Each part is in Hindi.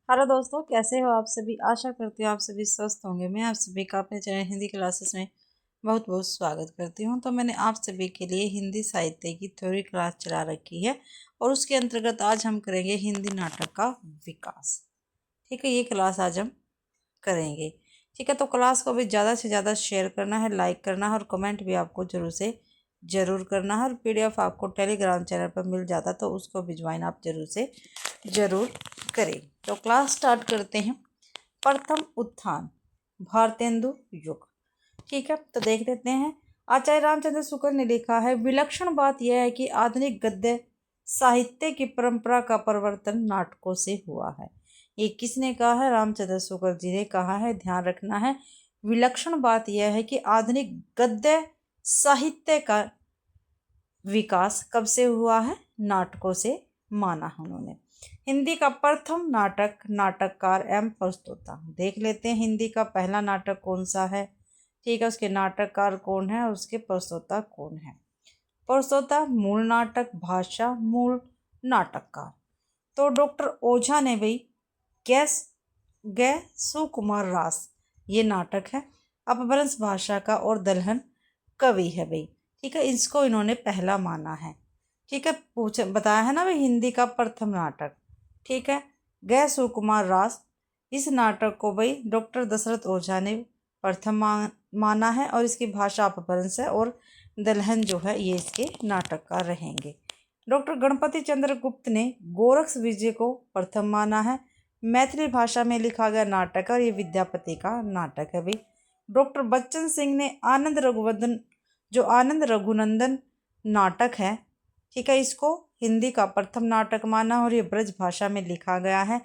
हेलो दोस्तों, कैसे हो आप सभी। आशा करती हूँ आप सभी स्वस्थ होंगे। मैं आप सभी का अपने चैनल हिंदी क्लासेस में बहुत बहुत स्वागत करती हूँ। तो मैंने आप सभी के लिए हिंदी साहित्य की थ्योरी क्लास चला रखी है और उसके अंतर्गत आज हम करेंगे हिंदी नाटक का विकास। ठीक है, ये क्लास आज हम करेंगे। ठीक है, तो क्लास को भी ज़्यादा से ज़्यादा शेयर करना है, लाइक करना है और कमेंट भी आपको जरूर से ज़रूर करना है। और PDF आपको टेलीग्राम चैनल पर मिल जाता तो उसको भी ज्वाइन आप जरूर से ज़रूर करें। तो क्लास स्टार्ट करते हैं। प्रथम उत्थान, भारतेंदु युग। ठीक है, तो देख लेते हैं। आचार्य रामचंद्र शुक्ल ने लिखा है, विलक्षण बात यह है कि आधुनिक गद्य साहित्य की परंपरा का परिवर्तन नाटकों से हुआ है। ये किसने कहा है? रामचंद्र शुक्ल जी ने कहा है। ध्यान रखना है, विलक्षण बात यह है कि आधुनिक गद्य साहित्य का विकास कब से हुआ है? नाटकों से माना उन्होंने। हिंदी का प्रथम नाटक, नाटककार एवं प्रस्तोता। देख लेते हैं हिंदी का पहला नाटक कौन सा है। ठीक है, उसके नाटककार कौन है और उसके प्रस्तोता कौन है। प्रस्तोता मूल नाटक, भाषा मूल नाटककार। तो डॉक्टर ओझा ने भाई गैस गै सुकुमार रास ये नाटक है। अपभ्रंश भाषा का और दलहन कवि है भाई। ठीक है, इसको इन्होंने पहला माना है। ठीक है, पूछ बताया है ना भाई, हिंदी का प्रथम नाटक। ठीक है, गै सुकुमार रास, इस नाटक को भाई डॉक्टर दशरथ ओझा ने प्रथम माना है और इसकी भाषा अपभ्रंश है और दलहन जो है ये इसके नाटककार रहेंगे। डॉक्टर गणपति चंद्र गुप्त ने गोरक्ष विजय को प्रथम माना है। मैथिली भाषा में लिखा गया नाटक और ये विद्यापति का नाटक है भाई। डॉक्टर बच्चन सिंह ने आनंद रघुनंदन नाटक है, ठीक है, इसको हिंदी का प्रथम नाटक माना और ये ब्रज भाषा में लिखा गया है।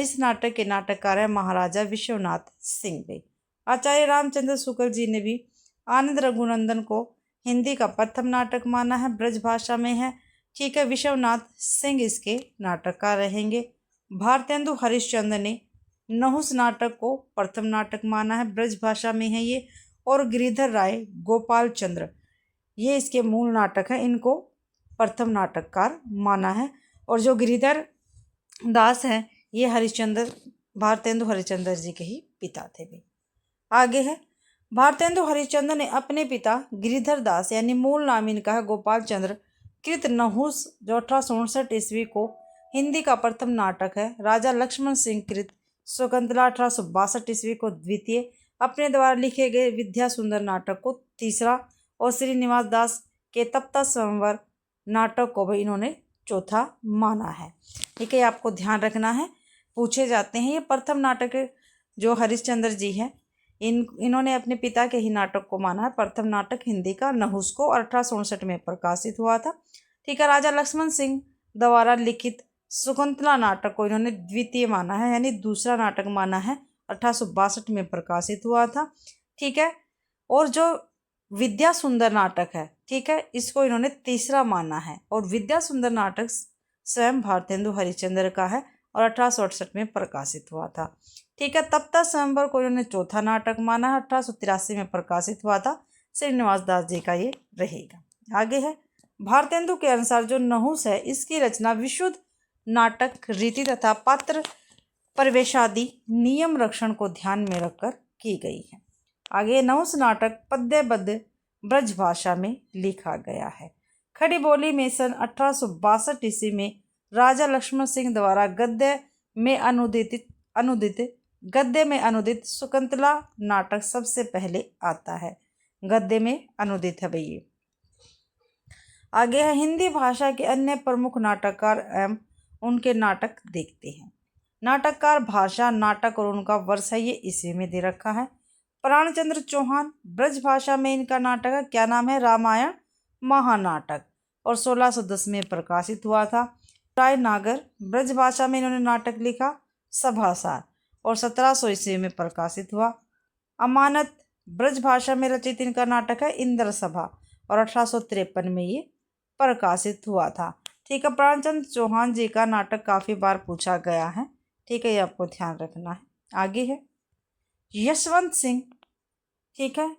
इस नाटक के नाटककार है महाराजा विश्वनाथ सिंह भाई। आचार्य रामचंद्र शुक्ल जी ने भी आनंद रघुनंदन को हिंदी का प्रथम नाटक माना है, ब्रज भाषा में है। ठीक है, विश्वनाथ सिंह इसके नाटककार रहेंगे। भारतेंदु हरिश्चंद्र ने नहुस नाटक को प्रथम नाटक माना है, ब्रज भाषा में है ये। और गिरिधर राय गोपाल चंद्र ये इसके मूल नाटक है, इनको प्रथम नाटककार माना है। और जो गिरिधर दास है ये भारतेंदु हरिश्चंद्र जी के ही पिता थे भी। आगे है, भारतेंदु हरिश्चंद्र ने अपने पिता गिरिधर दास यानी मूल नाम इनका है गोपाल चंद्र कृत नहुस जो 1859 ईस्वी को हिंदी का प्रथम नाटक है। राजा लक्ष्मण सिंह कृत शकुंतला 1862 ईस्वी को द्वितीय, अपने द्वारा लिखे गए विद्या सुंदर नाटक को तीसरा और श्रीनिवास दास के तप्ता संवर नाटक को भी इन्होंने चौथा माना है। ठीक है, आपको ध्यान रखना है, पूछे जाते हैं। ये प्रथम नाटक जो हरिश्चंद्र जी है इन्होंने अपने पिता के ही नाटक को माना है। प्रथम नाटक हिंदी का नहुस को 1867 में प्रकाशित हुआ था। ठीक है, राजा लक्ष्मण सिंह द्वारा लिखित शकुंतला नाटक को इन्होंने द्वितीय माना है यानी दूसरा नाटक माना है, 1862 में प्रकाशित हुआ था। ठीक है, और जो विद्या सुंदर नाटक है, ठीक है, इसको इन्होंने तीसरा माना है। और विद्या सुंदर नाटक स्वयं भारतेंदु हरिश्चंद्र का है और 1868 में प्रकाशित हुआ था। ठीक है, तप्ता स्वयंवर को इन्होंने चौथा नाटक माना है, 1883 में प्रकाशित हुआ था। श्रीनिवास दास जी का ये रहेगा। आगे है, भारतेंदु के अनुसार जो नहुस है इसकी रचना विशुद्ध नाटक रीति तथा पात्र प्रवेशादि नियम रक्षण को ध्यान में रखकर की गई है। आगे, नहुस नाटक पद्यबद्ध ब्रज भाषा में लिखा गया है। खड़ी बोली में सन 1862 ईस्वी में राजा लक्ष्मण सिंह द्वारा गद्य में अनुदित शकुंतला नाटक सबसे पहले आता है। गद्य में अनुदित है भैया। आगे है, हिंदी भाषा के अन्य प्रमुख नाटककार एवं उनके नाटक देखते हैं। नाटककार, भाषा, नाटक और उनका वर्ष है ये ईस्वी में दे रखा है। प्राणचंद्र चौहान, ब्रज भाषा में इनका नाटक है, क्या नाम है? रामायण महानाटक, और 1610 में प्रकाशित हुआ था। राय नागर, ब्रज भाषा में इन्होंने नाटक लिखा सभासार और 1700 ईस्वी में प्रकाशित हुआ। अमानत, ब्रज भाषा में रचित इनका नाटक है इंद्र सभा और 1853 में ये प्रकाशित हुआ था। ठीक है, प्राणचंद्र चौहान जी का नाटक काफ़ी बार पूछा गया है। ठीक है, ये आपको ध्यान रखना है। आगे है यशवंत सिंह, ठीक है,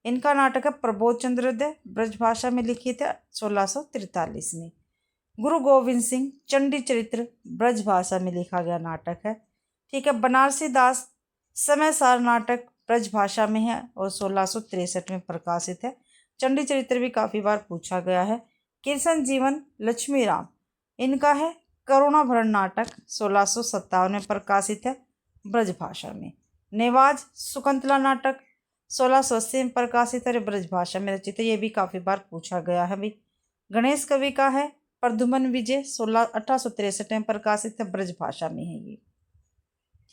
इनका नाटक है प्रबोध चंद्रोदय, ब्रज भाषा में लिखित है 1643 में। गुरु गोविंद सिंह चंडी चरित्र ब्रज भाषा में लिखा गया नाटक है। ठीक है। बनारसी दास समय सार नाटक ब्रज भाषा में है और 1663 में प्रकाशित है। चंडी चरित्र भी काफ़ी बार पूछा गया है। कृष्ण जीवन लक्ष्मी राम इनका है करुणाभरण नाटक 1657 में प्रकाशित है ब्रज भाषा में। नेवाज शकुंतला नाटक 1680 में प्रकाशित है, ब्रज भाषा में रचित है। ये भी काफ़ी बार पूछा गया है भाई। गणेश कवि का है प्रद्युमन विजय 1863 में प्रकाशित है, ब्रज भाषा में है ये।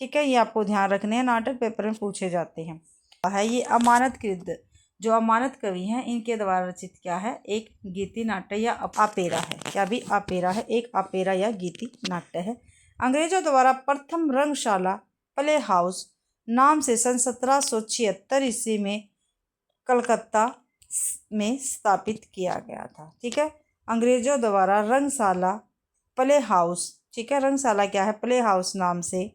ठीक है, ये आपको ध्यान रखने हैं, नाटक पेपर में पूछे जाते हैं। है ये अमानत कृत, जो अमानत कवि हैं इनके द्वारा रचित क्या है, एक गीति नाट्य या आपेरा है। क्या भी आपेरा है, एक आपेरा या गीति नाट्य है। अंग्रेजों द्वारा प्रथम रंगशाला प्ले हाउस नाम से सन 1776 ईस्वी में कलकत्ता में स्थापित किया गया था। ठीक है, अंग्रेजों द्वारा रंगशाला प्ले हाउस, ठीक है, रंगशाला क्या है, प्ले हाउस नाम से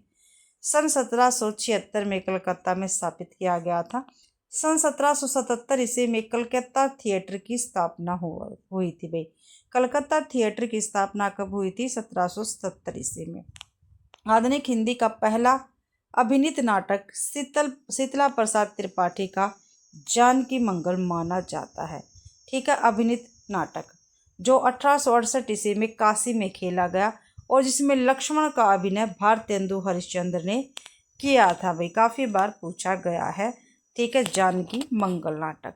सन 1776 में कलकत्ता में स्थापित किया गया था। सन 1777 ईस्वी में कलकत्ता थिएटर की स्थापना हुई थी भाई। कलकत्ता थिएटर की स्थापना कब हुई थी, 1777 ईस्वी में। आधुनिक हिंदी का पहला अभिनीत नाटक शीतला प्रसाद त्रिपाठी का जानकी मंगल माना जाता है। ठीक है, अभिनीत नाटक जो 1868 ईस्वी में काशी में खेला गया और जिसमें लक्ष्मण का अभिनय भारतेंदु हरिश्चंद्र ने किया था भाई, काफ़ी बार पूछा गया है। ठीक है, जानकी मंगल नाटक।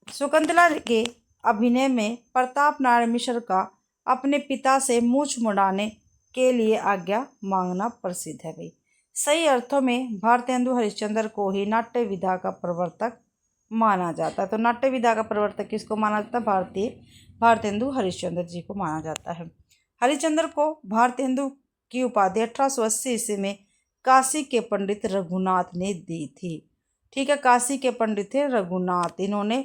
शकुंतला के अभिनय में प्रताप नारायण मिश्र का अपने पिता से मूंछ मुड़ाने के लिए आज्ञा मांगना प्रसिद्ध है भाई। सही अर्थों में भारतेंदु हरिश्चंद्र को ही नाट्य विधा का प्रवर्तक माना जाता है। तो नाट्य विधा का प्रवर्तक किसको माना जाता है, भारतेंदु हरिश्चंद्र जी को माना जाता है। हरिश्चंद्र को भारतेंदु की उपाधि 1880 ईस्वी में काशी के पंडित रघुनाथ ने दी थी। ठीक है, काशी के पंडित थे रघुनाथ, इन्होंने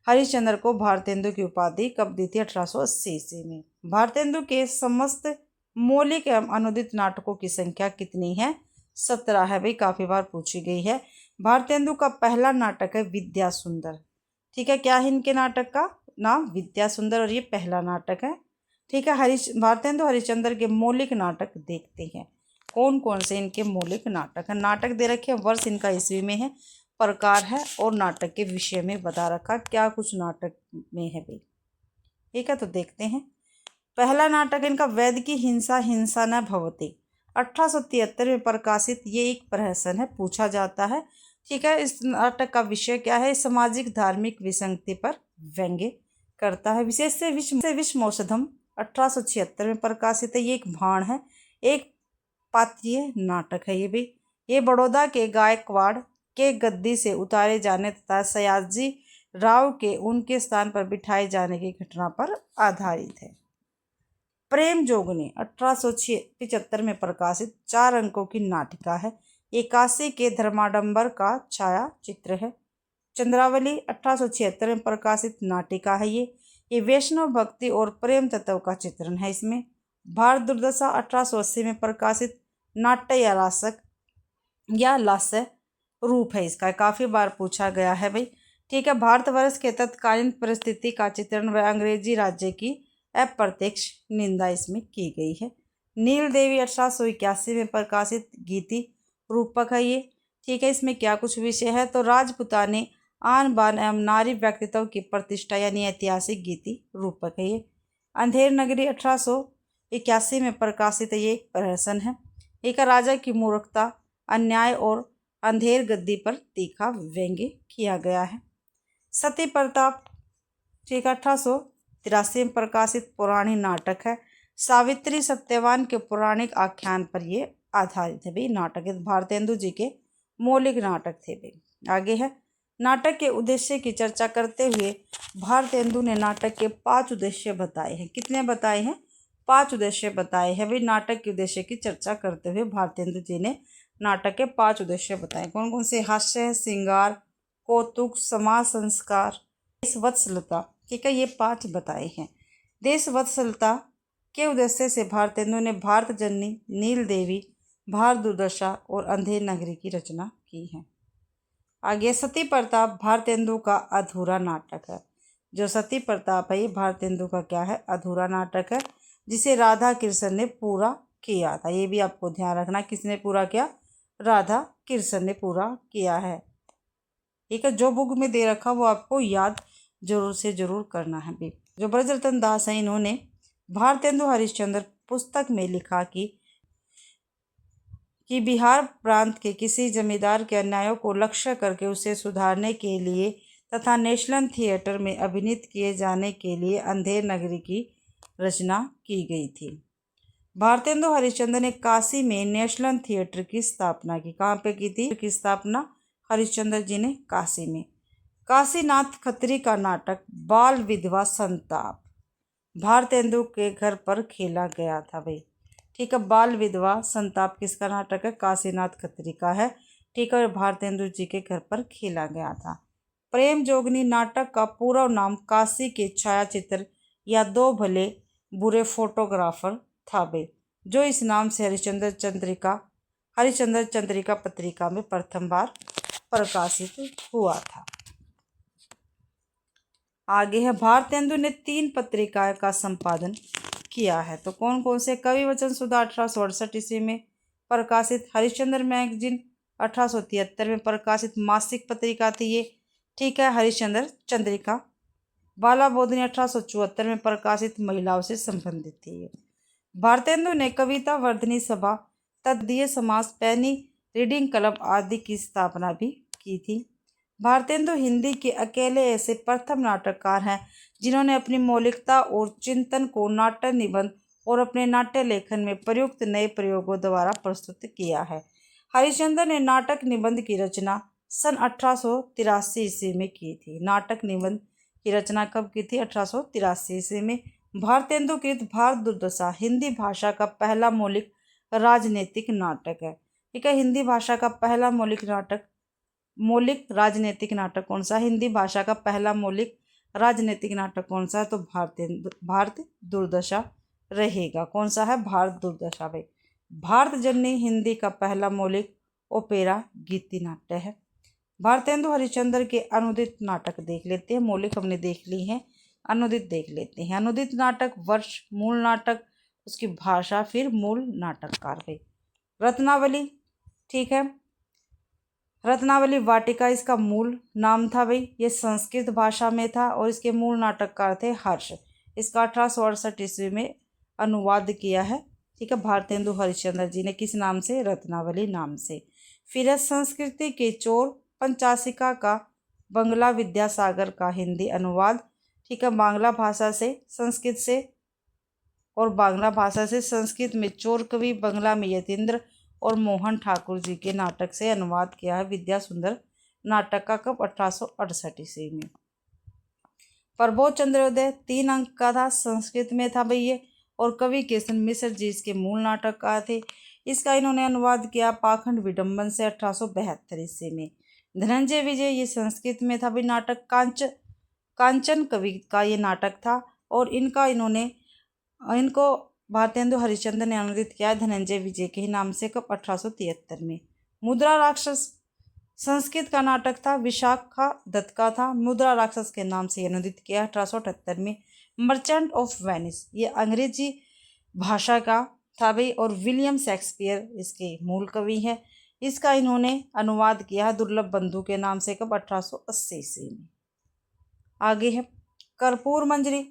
हरिश्चंद्र को भारतेंदु की उपाधि कब दी थी, 1880 ईस्वी में। भारतेंदु के समस्त मौलिक एवं अनुदित नाटकों की संख्या कितनी है, 17 है भाई, काफ़ी बार पूछी गई है। भारतेंदु का पहला नाटक है विद्या सुंदर। ठीक है, क्या है इनके नाटक का नाम, विद्या सुंदर, और ये पहला नाटक है। ठीक है, भारतेंदु हरिश्चंद्र के मौलिक नाटक देखते हैं, कौन कौन से इनके मौलिक नाटक है। नाटक दे रखे हैं, वर्ष इनका ईस्वी में है, प्रकार है और नाटक के विषय में बता रखा क्या कुछ नाटक में है भाई। ठीक है, तो देखते हैं। पहला नाटक इनका वैद्य की हिंसा हिंसा न भवति 1873 में प्रकाशित, ये एक प्रहसन है, पूछा जाता है। ठीक है, इस नाटक का विषय क्या है, सामाजिक धार्मिक विसंगति पर व्यंग्य करता है। विशेष से विषमौषधम 1876 में प्रकाशित है, ये एक भाण है, एक पात्रीय नाटक है ये भी। ये बड़ौदा के गायकवाड़ के गद्दी से उतारे जाने तथा सयाजी राव के उनके स्थान पर बिठाए जाने की घटना पर आधारित है। प्रेम जोगनी 1875 में प्रकाशित 4 अंकों की नाटिका है। ये काशी के धर्माडंबर का छाया चित्र है। चंद्रावली 1876 में प्रकाशित नाटिका है ये वैष्णव भक्ति और प्रेम तत्व का चित्रण है इसमें। भारत दुर्दशा 1880 में प्रकाशित नाट्य या लास्य रूप है इसका, काफ़ी बार पूछा गया है भाई। ठीक है, भारतवर्ष के तत्कालीन परिस्थिति का चित्रण व अंग्रेजी राज्य की अप्रत्यक्ष निंदा इसमें की गई है। नील देवी 1881 में प्रकाशित गीति रूपक है ये। ठीक है, इसमें क्या कुछ विषय है, तो राजपुताने आन बान एवं नारी व्यक्तित्व की प्रतिष्ठा यानी ऐतिहासिक गीति रूपक है ये। अंधेर नगरी 1881 में प्रकाशित ये एक प्रहसन है। एक राजा की मूर्खता, अन्याय और अंधेर गद्दी पर तीखा व्यंग्य किया गया है। सती प्रताप, ठीक, 1883 में प्रकाशित पुराणी नाटक है। सावित्री सत्यवान के पौराणिक आख्यान पर ये आधारित है भाई नाटक। भारतेंदु जी के मौलिक नाटक थे भाई। आगे है नाटक के उद्देश्य की चर्चा करते हुए भारतेंदु ने नाटक के 5 उद्देश्य बताए हैं। कितने बताए हैं, 5 उद्देश्य बताए हैं भाई। नाटक के उद्देश्य की चर्चा करते हुए भारतेंदु जी ने नाटक के 5 उद्देश्य बताए। कौन कौन से, हास्य, श्रृंगार, कौतुक, समाज संस्कार, देशवत्सलता। ठीक है, ये 5 बताए हैं। देशवत्सलता के उद्देश्य से भारतेंदु ने भारत जननी, नील देवी, भारत दुर्दशा और अंधेर नगरी की रचना की है। आगे सती प्रताप भारतेंदु का अधूरा नाटक है। जो सती प्रताप है ये भारतेंदु का क्या है, अधूरा नाटक है। जिसे राधा कृष्ण ने पूरा किया था। ये भी आपको ध्यान रखना, किसने पूरा किया? राधा कृष्ण ने पूरा किया है। ठीक है, जो बुक में दे रखा वो आपको याद जरूर से जरूर करना है भी। जो ब्रजरतन दास है, इन्होंने भारतेंदु हरिश्चंद्र पुस्तक में लिखा कि बिहार प्रांत के किसी जमींदार के अन्यायों को लक्ष्य करके उसे सुधारने के लिए तथा नेशनल थिएटर में अभिनीत किए जाने के लिए अंधेर नगरी की रचना की गई थी। भारतेंदु हरिश्चंद्र ने काशी में नेशनल थिएटर की स्थापना की। कहाँ पे की थी की स्थापना? हरिश्चंद्र जी ने काशी में। काशीनाथ खत्री का नाटक बाल विधवा संताप भारतेंदु के घर पर खेला गया था भाई। ठीक है, बाल विधवा संताप किसका नाटक है? काशीनाथ खत्री का है। ठीक है, और भारतेंदु जी के घर पर खेला गया था। प्रेम जोगनी नाटक का पूरा नाम काशी के छायाचित्र या दो भले बुरे फोटोग्राफर था भाई, जो इस नाम से हरिश्चंद्र चंद्रिका पत्रिका में प्रथम बार प्रकाशित हुआ था। आगे है, भारतेंदु ने 3 पत्रिकाएं का संपादन किया है। तो कौन कौन से? कवि वचन सुधा 1868 ईस्वी में प्रकाशित, हरिश्चंद्र मैगजीन 1873 में प्रकाशित मासिक पत्रिका थी ये। ठीक है, हरिश्चंद्र चंद्रिका। बाला बोधनी 1874 में प्रकाशित महिलाओं से संबंधित थी ये। भारतेंदु ने कविता वर्धनी सभा, तद्दीय समाज, पैनी रीडिंग क्लब आदि की स्थापना भी की थी। भारतेंदु हिंदी के अकेले ऐसे प्रथम नाटककार हैं जिन्होंने अपनी मौलिकता और चिंतन को नाट्य निबंध और अपने नाट्य लेखन में प्रयुक्त नए प्रयोगों द्वारा प्रस्तुत किया है। हरिश्चंद्र ने नाटक निबंध की रचना सन 1883 ईस्वी में की थी। नाटक निबंध की रचना कब की थी? 1883 ईस्वी में। भारतेंदु कृत भारत दुर्दशा हिंदी भाषा का पहला मौलिक राजनीतिक नाटक है। ठीक है, हिंदी भाषा का पहला मौलिक राजनीतिक नाटक कौन सा? हिंदी भाषा का पहला मौलिक राजनीतिक नाटक कौन सा है? तो भारत दुर्दशा रहेगा। कौन सा है? भारत दुर्दशा भाई। भारत जननी हिंदी का पहला मौलिक ओपेरा गीति नाट्य है। भारतेंदु हरिश्चंद्र के अनुदित नाटक देख लेते हैं। मौलिक हमने देख ली है, अनुदित देख लेते हैं। अनुदित नाटक वर्ष, मूल नाटक, उसकी भाषा, फिर मूल नाटककार भाई। रत्नावली, ठीक है, रत्नावली वाटिका इसका मूल नाम था भाई। ये संस्कृत भाषा में था और इसके मूल नाटककार थे हर्ष। इसका 1868 ईस्वी में अनुवाद किया है। ठीक है, भारतेंदु हरिश्चंद्र जी ने किस नाम से? रत्नावली नाम से। फिर है संस्कृति के चोर पंचाशिका का बंगला विद्यासागर का हिंदी अनुवाद। ठीक है, बांग्ला भाषा से संस्कृत से और बांग्ला भाषा से संस्कृत में चोर कवि, बंगला में यतीन्द्र और मोहन ठाकुर जी के नाटक से अनुवाद किया है। विद्या सुंदर नाटक का कब? 1868 ईस्वी में। प्रबोध चंद्रोदय 3 अंक का था, संस्कृत में था भाई ये, और कवि केशन मिश्र जी इसके मूल नाटककार थे। इसका इन्होंने अनुवाद किया पाखंड विडम्बन से 1872 ईस्वी में। धनंजय विजय ये संस्कृत में था भाई नाटक। कांचन कवि का ये नाटक था और इनको भारतेंदु हरिश्चंद्र ने अनुदित किया धनंजय विजय के ही नाम से कब? 1873 में। मुद्रा राक्षस संस्कृत का नाटक था, विशाखा दत्त का था। मुद्रा राक्षस के नाम से अनुदित किया 1878 में। मर्चेंट ऑफ वेनिस ये अंग्रेजी भाषा का था भाई और विलियम शेक्सपियर इसके मूल कवि हैं। इसका इन्होंने अनुवाद किया है दुर्लभ बंधु के नाम से कब? 1880 ईस्वी में। आगे है कर्पूर मंजरी,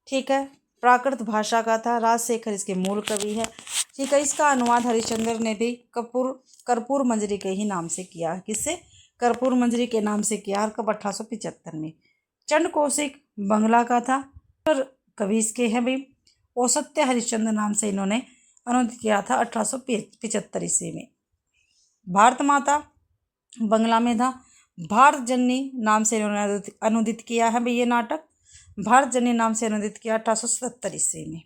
ठीक है, प्राकृत भाषा का था, राजशेखर इसके मूल कवि है। ठीक है, इसका अनुवाद हरिश्चंद्र ने भी कर्पूर मंजरी के ही नाम से किया। किससे? कर्पूर मंजरी के नाम से किया। कब? 1875 में। चंड कौशिक बंगला का था और कवि इसके हैं भाई। औसत्य हरिश्चंद्र नाम से इन्होंने अनुदित किया था 1875 ईस्वी में। भारत माता बंगला में था। भारत जननी नाम से इन्होंने अनुदित किया है भाई ये नाटक। भारत जननी नाम से अनुदित किया 1877 ईस्वी में।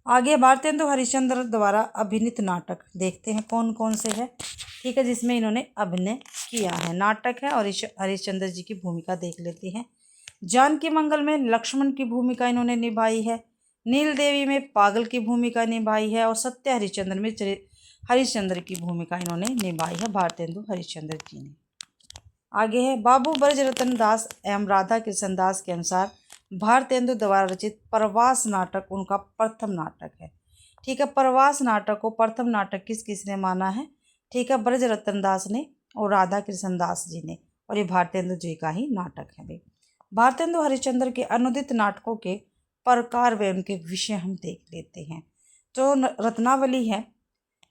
आगे भारतेंदु हरिश्चंद्र द्वारा अभिनीत नाटक देखते हैं कौन कौन से है। ठीक है, जिसमें इन्होंने अभिनय किया है नाटक है और हरिश्चंद्र जी की भूमिका देख लेते हैं। जानकी मंगल में लक्ष्मण की भूमिका इन्होंने निभाई है। नील देवी में पागल की भूमिका निभाई है और सत्य हरिश्चंद्र में हरिश्चंद्र की भूमिका इन्होंने निभाई है भारतेंदु हरिश्चंद्र जी ने। आगे है बाबू ब्रजरतन दास एवं राधा कृष्ण दास के अनुसार भारतेंदु द्वारा रचित प्रवास नाटक उनका प्रथम नाटक है। ठीक है, प्रवास नाटक को प्रथम नाटक किस किसने माना है? ठीक है, ब्रजरत्न दास ने और राधा कृष्ण दास जी ने, और ये भारतेंदु जी का ही नाटक है भाई। भारतेंदु हरिश्चंद्र के अनुदित नाटकों के प्रकार व उनके विषय हम देख लेते हैं। जो रत्नावली है,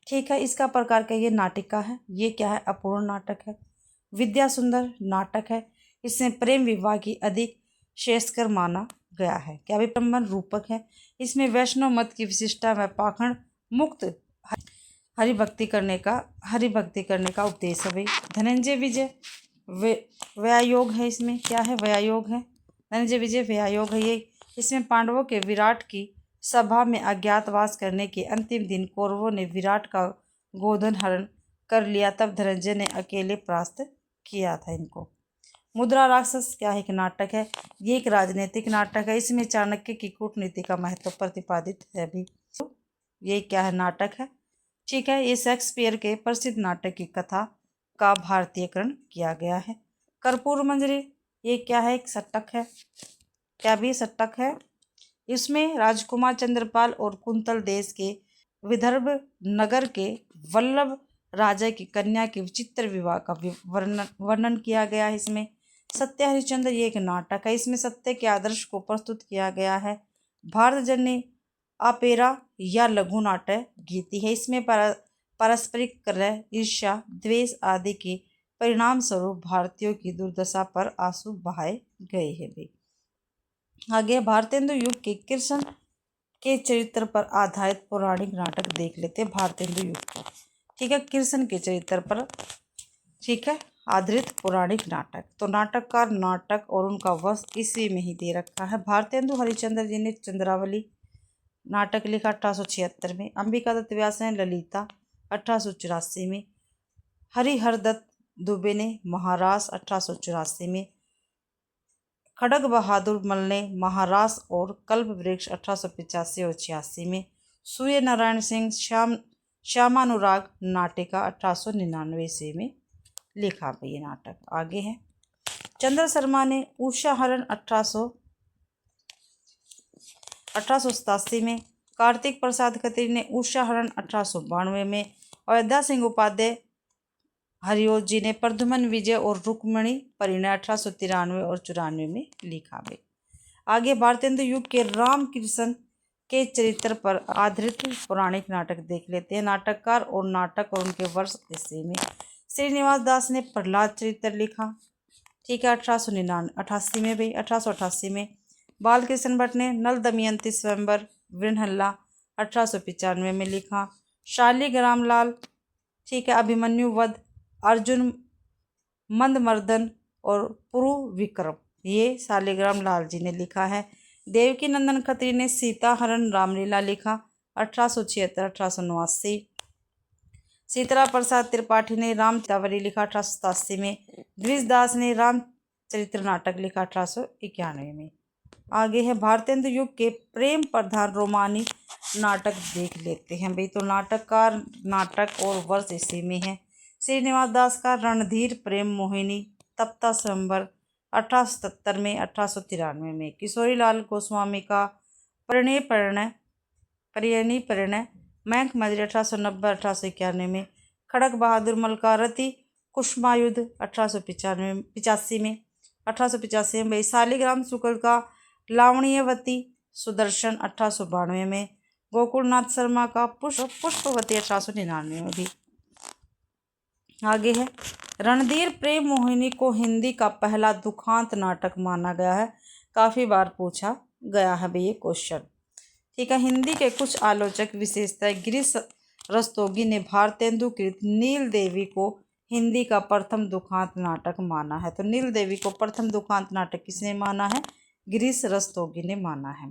ठीक है, इसका प्रकार क्या, ये नाटिका है। ये क्या है? अपूर्ण नाटक है। विद्या सुंदर नाटक है। इसमें प्रेम विवाह की अधिक श्रेयस्कर माना गया है। क्या भी प्रबंधन रूपक है। इसमें वैष्णव मत की विशिष्टता व पाखंड मुक्त हरिभक्ति करने का उपदेश है भाई। धनंजय विजय व्यायोग है। इसमें क्या है? व्यायोग है। धनंजय विजय व्यायोग है ये। इसमें पांडवों के विराट की सभा में अज्ञातवास करने के अंतिम दिन कौरवों ने विराट का गोधन हरण कर लिया, तब धनंजय ने अकेले परास्त किया था इनको। मुद्रा राक्षस क्या है? एक नाटक है। ये एक राजनीतिक नाटक है। इसमें चाणक्य की कूटनीति का महत्व प्रतिपादित है भी। ये क्या है? नाटक है। ठीक है, ये शेक्सपियर के प्रसिद्ध नाटक की कथा का भारतीयकरण किया गया है। कर्पूर मंजरी ये क्या है? एक सट्टक है। क्या भी सट्टक है। इसमें राजकुमार चंद्रपाल और कुंतल देश के विदर्भ नगर के वल्लभ राजा की कन्या के विचित्र विवाह का वर्णन किया गया है। इसमें सत्य हरिश्चंद्र ये एक नाटक है। इसमें सत्य के आदर्श को प्रस्तुत किया गया है। भारत जननी अपेरा या लघु नाटक गीति है। इसमें पारस्परिक कलह, ईर्ष्या, द्वेष आदि के परिणाम स्वरूप भारतीयों की दुर्दशा पर आंसू बहाए गए हैं भी। आगे भारतेंदु युग के कृष्ण के चरित्र पर आधारित पौराणिक नाटक देख लेते हैं। भारतेंदु युग का, ठीक है, कृष्ण के चरित्र पर, ठीक है, आधारित पौराणिक नाटक। तो नाटककार, नाटक और उनका वर्ष इसी में ही दे रखा है। भारतेंदु हरिश्चंद्र जी ने चंद्रावली नाटक लिखा 1876 में। अंबिका दत्त व्यास ने ललिता 1884 में। हरिहर दत्त दुबे ने महारास 1884 में। खड़ग बहादुर मल ने महारास और कल्प वृक्ष 1885 और 86 में। सूर्य नारायण सिंह श्यामानुराग नाटिका 1899 में लिखा भाई ये नाटक। आगे है चंद्र शर्मा ने उषाहरण 1887 में। कार्तिक प्रसाद खत्री ने उषाहरण 1892 में। अयोध्या सिंह उपाध्याय हरिओस जी ने प्रद्युमन विजय और रुक्मिणी परिणय 1893 और 94 में लिखा भाई। आगे भारतेंदु युग के रामकृष्ण के चरित्र पर आधारित पौराणिक नाटक देख लेते हैं। नाटककार और नाटक और उनके वर्ष ईस्वी में। श्रीनिवास दास ने प्रहलाद चरित्र लिखा, ठीक है, 1888 में भाई, 1888 में। बालकृष्ण भट्ट ने नल दमयंती स्वयंवर वृणहल्ला 1895 में लिखा। शालिग्राम लाल, ठीक है, अभिमन्यु वध, अर्जुन मंदमर्दन और पुरु विक्रम, ये शालिग्राम लाल जी ने लिखा है। देवकी नंदन खत्री ने सीता हरण रामलीला लिखा 1876-1889। सीतरा प्रसाद त्रिपाठी ने रामचरितवली लिखा 1887 में। द्विजदास ने रामचरित्र नाटक लिखा 1891 में। आगे है भारतेंदु युग के प्रेम प्रधान रोमानी नाटक देख लेते हैं भाई। तो नाटककार, नाटक और वर्ष इसी में है। श्रीनिवास दास का रणधीर प्रेम मोहिनी तप्ता स्वयंवर 1877 में, 1893 में। किशोरीलाल गोस्वामी का परिणय मैंक मजरी 1890-1891 में। खड़ग बहादुर मलकारती कुष्मायुद्ध 1885 में, 1885 में। शालिग्राम शुक्ल का लावणीयवती सुदर्शन 1892 में। गोकुलनाथ शर्मा का पुष्पवती 1899 में भी। आगे है रणधीर प्रेम मोहिनी को हिंदी का पहला दुखांत नाटक माना गया है। काफ़ी बार पूछा गया है भाई ये क्वेश्चन, ठीक है। हिंदी के कुछ आलोचक विशेषतः गिरीश रस्तोगी ने भारतेंदु कृत नील देवी को हिंदी का प्रथम दुखांत नाटक माना है। तो नील देवी को प्रथम दुखांत नाटक किसने माना है? गिरीश रस्तोगी ने माना है।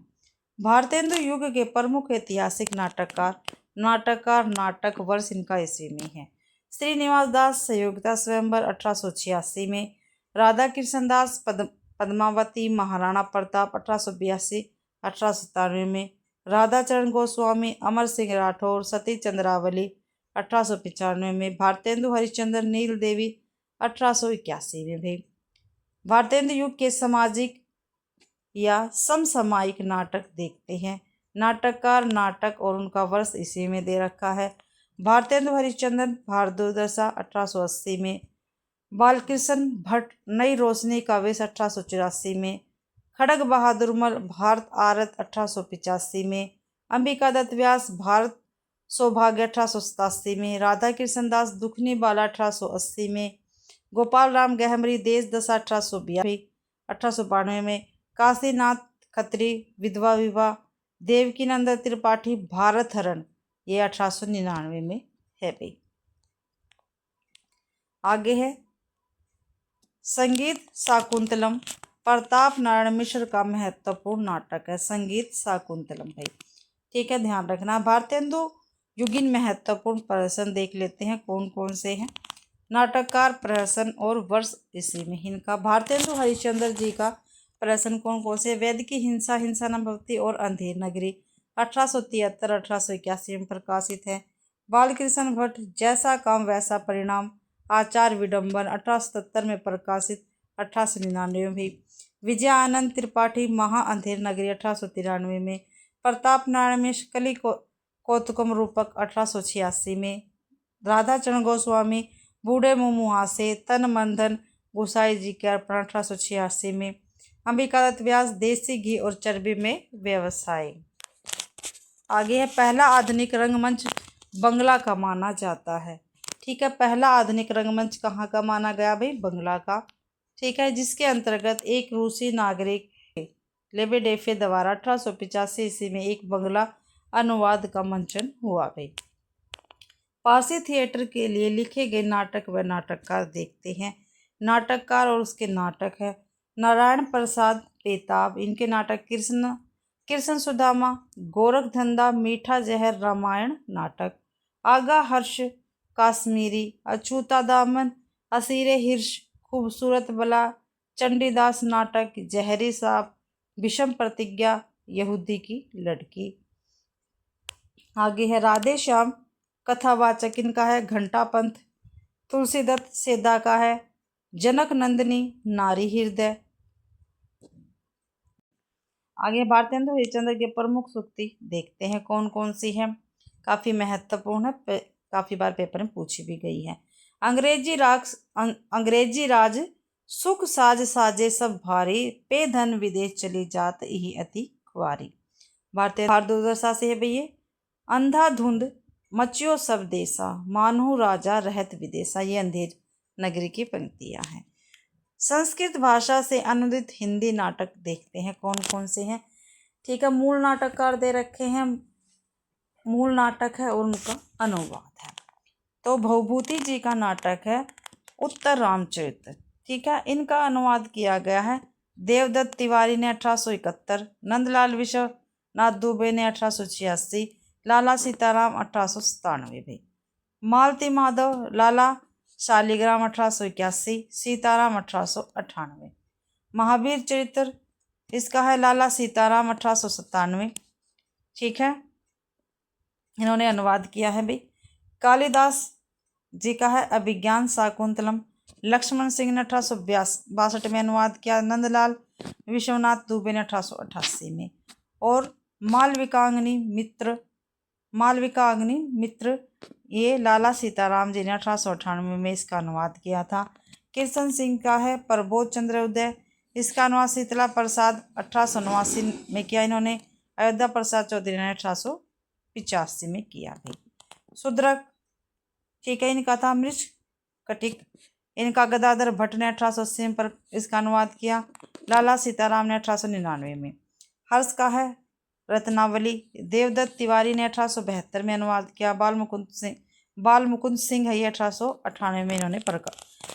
भारतेंदु युग के प्रमुख ऐतिहासिक नाटककार नाटक वर्ष इनका ईस्वी में है। श्रीनिवास दास सहयोगिता स्वयंवर 1886 में। राधा कृष्ण दास पद्मावती महाराणा प्रताप 1882-1897 में। राधाचरण गोस्वामी अमर सिंह राठौर सती चंद्रावली 1895 में। भारतेंदु हरिश्चंद्र नील देवी 1881 में भी। भारतेंदु युग के सामाजिक या समसामयिक नाटक देखते हैं। नाटककार, नाटक और उनका वर्ष इसी में दे रखा है। भारतेंदु हरिश्चंद्र भारतदुर्दशा 1880 में, बालकृष्ण भट्ट नई रोशनी का वेश 1884 में, खड़ग बहादुर मल भारत आरत 1885 में, अंबिका दत्त व्यास भारत सौभाग्य 1887 में, राधा कृष्ण दास दुखनी बाला 1880 में, गोपाल राम गहमरी देश दशा 1892 में, काशीनाथ खत्री विधवा विवाह, देवकीनंद त्रिपाठी भारत हरण, ये 1899 में है भाई। आगे है संगीत शाकुंतलम, प्रताप नारायण मिश्र का महत्वपूर्ण नाटक है संगीत शाकुंतलम भाई। ठीक है, ध्यान रखना। भारतेंदु युगीन महत्वपूर्ण प्रहसन देख लेते हैं कौन कौन से हैं। नाटककार, प्रहसन और वर्ष इसी में इनका। भारतेंदु हरिश्चंद्र जी का प्रहसन कौन कौन से? वेद की हिंसा, हिंसा न भक्ति और अंधेर नगरी 1873-1881 में प्रकाशित है। बालकृष्ण भट्ट जैसा काम वैसा परिणाम, आचार विडंबन 1877 में प्रकाशित, 1899 में भी। विजय आनंद त्रिपाठी महा अंधेर नगरी 1893 में। प्रताप नारायण मिश्र कली कौतुकम रूपक 1886 में। राधा चरण गोस्वामी बूढ़े मुँह मुहासे, तन मन धन गोसाई जी के अर्पण 1886 में। अंबिका दत्त व्यास देसी घी और चर्बी में व्यवसाय। आगे है पहला आधुनिक रंगमंच बंगला का माना जाता है। ठीक है, पहला आधुनिक रंगमंच कहाँ का माना गया भाई? बंगला का। ठीक है, जिसके अंतर्गत एक रूसी नागरिक लेबेडेफ द्वारा 1885 ईस्वी में एक बंगला अनुवाद का मंचन हुआ भाई। पारसी थिएटर के लिए लिखे गए नाटक व नाटककार देखते हैं। नाटककार और उसके नाटक है नारायण प्रसाद बेताब, इनके नाटक कृष्ण सुदामा, गोरख धंधा, मीठा जहर, रामायण नाटक। आगा हर्ष काश्मीरी, अछूता दामन, असीरे हिर्ष, खूबसूरत बला, चंडीदास नाटक, जहरी सांप, विषम प्रतिज्ञा, यहूदी की लड़की। आगे है राधे श्याम कथावाचक, इनका है घंटा पंथ। तुलसीदत्त सेदा का है जनक नंदिनी, नारी हृदय। आगे भारतेंदु हरिश्चंद्र की प्रमुख सूक्ति देखते हैं कौन कौन सी है। काफ़ी महत्वपूर्ण है, काफ़ी बार पेपर में पूछी भी गई है। अंग्रेजी राज सुख साज साजे सब भारी, पे धन विदेश चली जात यही अति खुआरी। भारतीय भारदुर्दशा से है भैया। अंधाधुंध मचियो सब देसा, मानहु राजा रहत विदेशा, ये अंधेर नगरी की पंक्तियां हैं। संस्कृत भाषा से अनुदित हिंदी नाटक देखते हैं कौन कौन से हैं। ठीक है, मूल नाटककार दे रखे हैं, मूल नाटक है और उनका अनुवाद है। तो भवभूति जी का नाटक है उत्तर रामचरित्र। ठीक है, इनका अनुवाद किया गया है देवदत्त तिवारी ने 1871, नंदलाल विश्वनाथ दुबे ने 1886, लाला सीताराम 1897 में। मालती माधव लाला शालिग्राम 1881, सीताराम 1898। महावीर चरित्र इसका है लाला सीताराम 1897। ठीक है, इन्होंने अनुवाद किया है भाई। कालिदास जी का है अभिज्ञान शाकुंतलम, लक्ष्मण सिंह ने 1862 में अनुवाद किया, नंदलाल विश्वनाथ दुबे ने 1888 में। और मालविकाग्नि मित्र ये लाला सीताराम जी ने 1898 में इसका अनुवाद किया था। कृष्ण सिंह का है प्रबोध चंद्र उदय, इसका अनुवाद शीतला प्रसाद 1889 में किया इन्होंने। अयोध्या प्रसाद चौधरी ने 1885 में किया भाई। सुद्रक, ठीक है, इनका था मृच कटिक, इनका गदाधर भट्ट ने 1880 में इसका अनुवाद किया। लाला सीताराम ने 1899 में। हर्ष का है रत्नावली, देवदत्त तिवारी ने 1872 में अनुवाद किया। बाल मुकुंद सिंह है ये 1898 में इन्होंने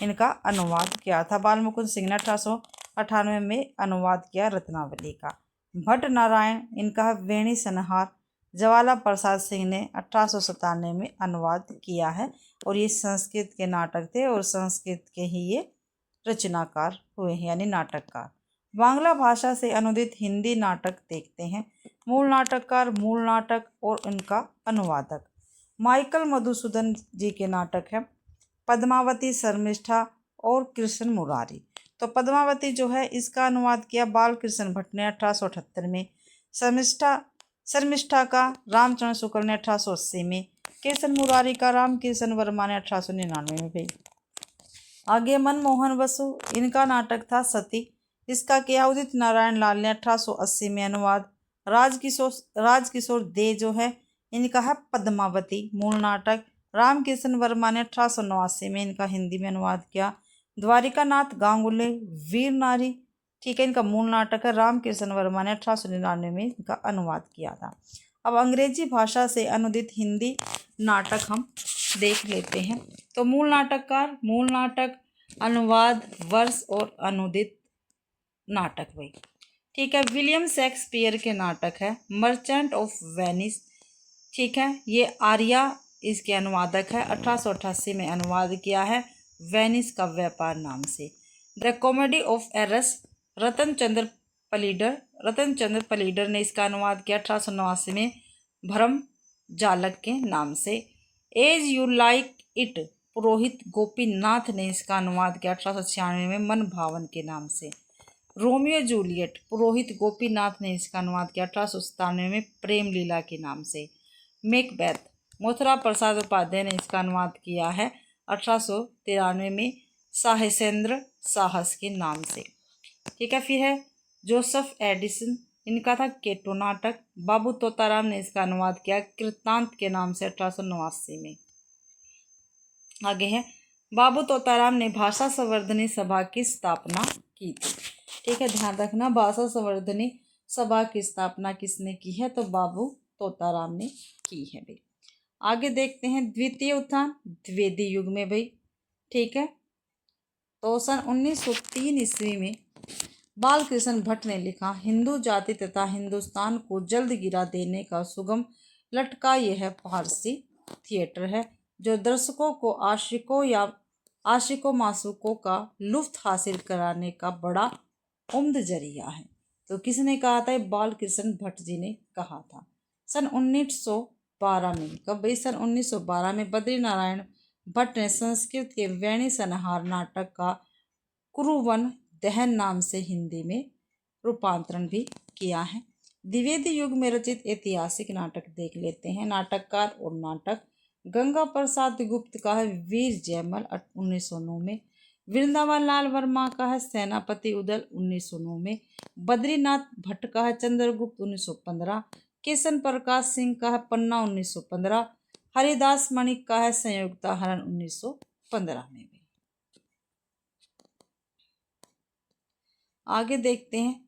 इनका अनुवाद किया था। बाल मुकुंद सिंह ने 1898 में अनुवाद किया रत्नावली का। भट्ट नारायण, इनका है वेणी सनहार, ज्वाला प्रसाद सिंह ने 1897 में अनुवाद किया है और ये संस्कृत के नाटक थे और संस्कृत के ही ये रचनाकार हुए हैं यानी नाटककार। बांग्ला भाषा से अनुदित हिंदी नाटक देखते हैं। मूल नाटककार, मूल नाटक और उनका अनुवादक। माइकल मधुसूदन जी के नाटक है पद्मावती, शर्मिष्ठा और कृष्ण मुरारी। तो पद्मावती जो है इसका अनुवाद किया बालकृष्ण भट्ट ने 1878 में, शर्मिष्ठा का रामचंद्र शुक्ल ने 1880 में, केशन मुरारी का रामकिशन वर्मा ने 1899 में भाई। आगे मनमोहन बसु, इनका नाटक था सती, इसका किया उदित नारायण लाल ने 1880 में अनुवाद। राजकिशोर दे जो है इनका है पद्मावती मूल नाटक, रामकिशन वर्मा ने 1889 में इनका हिंदी में अनुवाद किया। द्वारिका नाथ गांगुले वीर नारी, ठीक है, इनका मूल नाटक है, रामकिशन वर्मा ने 1899 में इनका अनुवाद किया था। अब अंग्रेजी भाषा से अनुदित हिंदी नाटक हम देख लेते हैं। तो मूल नाटककार, मूल नाटक, अनुवाद, वर्ष और अनुदित नाटक भाई, ठीक है। विलियम शेक्सपियर के नाटक है मर्चेंट ऑफ वेनिस, ठीक है, ये आर्या इसके अनुवादक है, 1888 में अनुवाद किया है वेनिस का व्यापार नाम से। द कॉमेडी ऑफ एरस, रतन चंद्र पलीडर ने इसका अनुवाद किया 1889 में भरम जालक के नाम से। एज यू लाइक इट, पुरोहित गोपीनाथ ने इसका अनुवाद किया 1896 में मन भावन के नाम से। रोमियो जूलियट, पुरोहित गोपीनाथ ने इसका अनुवाद किया 1897 में प्रेम लीला के नाम से। मैकबेथ, मथुरा प्रसाद उपाध्याय ने इसका अनुवाद किया है 1893 में साहसेंद्र साहस के नाम से, ठीक है। फिर है जोसेफ एडिसन, इनका था केटो नाटक, बाबू तोताराम ने इसका अनुवाद किया कृतांत के नाम से 1889 में। आगे है बाबू तोताराम ने भाषा संवर्धनी सभा की स्थापना की थी, ठीक है, ध्यान रखना, भाषा संवर्धनी सभा की स्थापना किसने की है, तो बाबू तोताराम ने की है भाई। आगे देखते हैं द्वितीय उत्थान द्विवेदी युग में भाई, ठीक है। तो सन 1903 ईस्वी में बालकृष्ण भट्ट ने लिखा हिंदू जाति तथा हिंदुस्तान को जल्द गिरा देने का सुगम लटका यह फारसी थिएटर है, जो दर्शकों को आशिकों मासूकों का लुत्फ हासिल कराने का बड़ा उम्द जरिया है। तो किसने कहा था? बालकृष्ण भट्ट जी ने कहा था सन 1912 में। कब भाई? सन 1912 में बद्री नारायण भट्ट ने संस्कृत के वेणी सनहार नाटक का कुरुवन दहन नाम से हिंदी में रूपांतरण भी किया है। द्विवेदी युग में रचित ऐतिहासिक नाटक देख लेते हैं। नाटककार और नाटक गंगा प्रसाद गुप्त का है वीर जयमल 1909 में, वृंदावन लाल वर्मा का है सेनापति उदल 1909 में, बद्रीनाथ भट्ट का है चंद्रगुप्त 1915, किशन प्रकाश सिंह का है पन्ना 1915, हरिदास मणिक का है संयुक्ता हरण 1915 में भी। आगे देखते हैं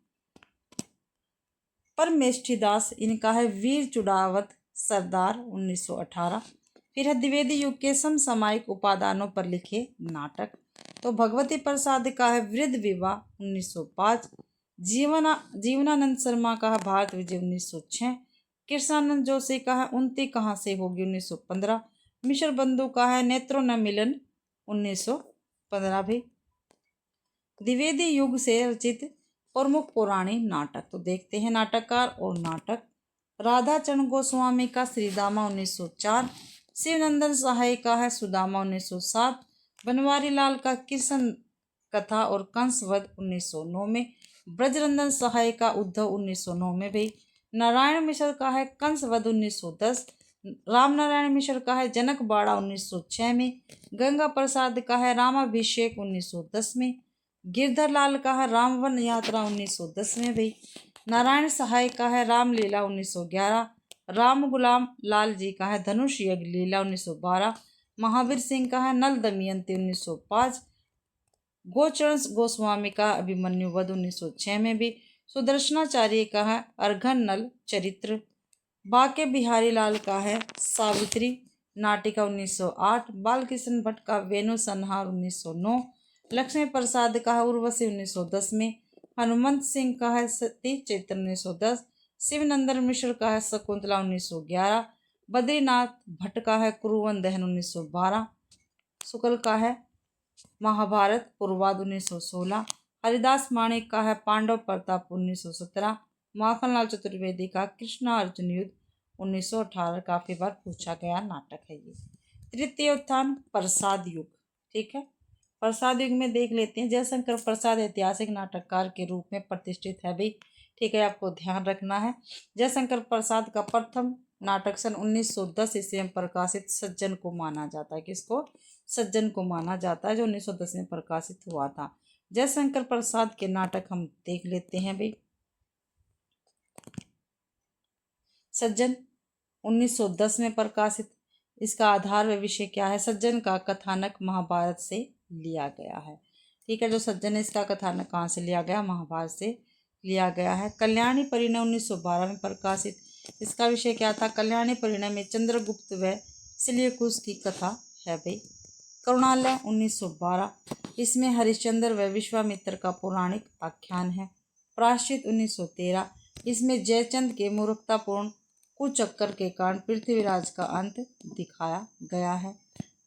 परमेष्ठीदास, इनका है वीर चुड़ावत सरदार 1918। फिर है द्विवेदी युग के समसामयिक उपादानों पर लिखे नाटक। तो भगवती प्रसाद का है वृद्ध विवाह 1905, जीवनानंद शर्मा का है भारत विजय 1906, कृष्णानंद जोशी का है उनती कहाँ से होगी 1915, मिश्र बंधु का है नेत्रों न मिलन 1915 भी। द्विवेदी युग से रचित प्रमुख पुराणी नाटक तो देखते हैं। नाटककार और नाटक राधा चरण गोस्वामी का श्रीदामा 1904, शिवनंदन सहाय का है सुदामा 1907, बनवारी लाल का कृष्ण कथा और कंसवध 1909 में, ब्रजरंजन सहाय का उद्धव 1909 में भी, नारायण मिश्र का है कंसवध 1910, राम नारायण मिश्र का है जनक बाड़ा 1906 में, गंगा प्रसाद का है रामाभिषेक 1910 में, गिरधर लाल का है रामवन यात्रा 1910 में भी, नारायण सहाय का है रामलीला 1911, राम गुलाम लाल जी का है धनुष यज्ञ लीला 1912, महावीर सिंह का है नल दमयंती 1905, गोचरण गोस्वामी का अभिमन्यु वध 1906 में भी, सुदर्शनाचार्य का है अर्घन नल चरित्र, बाके बिहारी लाल का है सावित्री नाटिका 1908, बालकृष्ण भट्ट का वेणु संहार 1909, लक्ष्मी प्रसाद का है उर्वशी 1910 में, हनुमंत सिंह का है सती चैत्र 1910, शिवनंदन मिश्र का है शकुंतला 1911, बद्रीनाथ भट्ट का है कुरुवन दहन 1912, शुक्ल का है महाभारत पूर्वाद 1916, हरिदास माणिक का है पांडव प्रताप 1917, माखनलाल चतुर्वेदी का कृष्णा अर्जुन युद्ध 1918 काफी बार पूछा गया नाटक है ये। तृतीय उत्थान प्रसाद युग, ठीक है, प्रसाद युग में देख लेते हैं। जयशंकर प्रसाद ऐतिहासिक नाटककार के रूप में प्रतिष्ठित है भाई, ठीक है, आपको ध्यान रखना है। जयशंकर प्रसाद का प्रथम नाटक सन 1910 ईस्वी में प्रकाशित सज्जन को माना जाता है। किसको? सज्जन को माना जाता है, जो 1910 में प्रकाशित हुआ था। जयशंकर प्रसाद के नाटक हम देख लेते हैं भाई। सज्जन 1910 में प्रकाशित। इसका आधार व विषय क्या है? सज्जन का कथानक महाभारत से लिया गया है, ठीक है। जो सज्जन है, इसका कथानक कहाँ से लिया गया? महाभारत से लिया गया है। कल्याणी परिणय 1912 में प्रकाशित। इसका विषय क्या था? कल्याणी परिणय में चंद्रगुप्त व सिलियकुस की कथा है भाई। करुणालय 1912, इसमें हरिश्चंद्र व विश्वामित्र का पौराणिक आख्यान है। प्रायश्चित 1913, इसमें जयचंद के मूर्खतापूर्ण कुचक्कर के कारण पृथ्वीराज का अंत दिखाया गया है।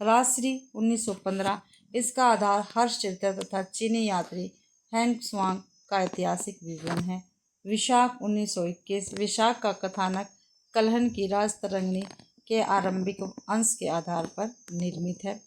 राजश्री 1915, इसका आधार हर्षचरित्र तथा चीनी यात्री हैंग स्वांग का ऐतिहासिक विवरण है। विशाख 1921, विशाख का कथानक कलहन की राजतरंगिणी के आरंभिक अंश के आधार पर निर्मित है।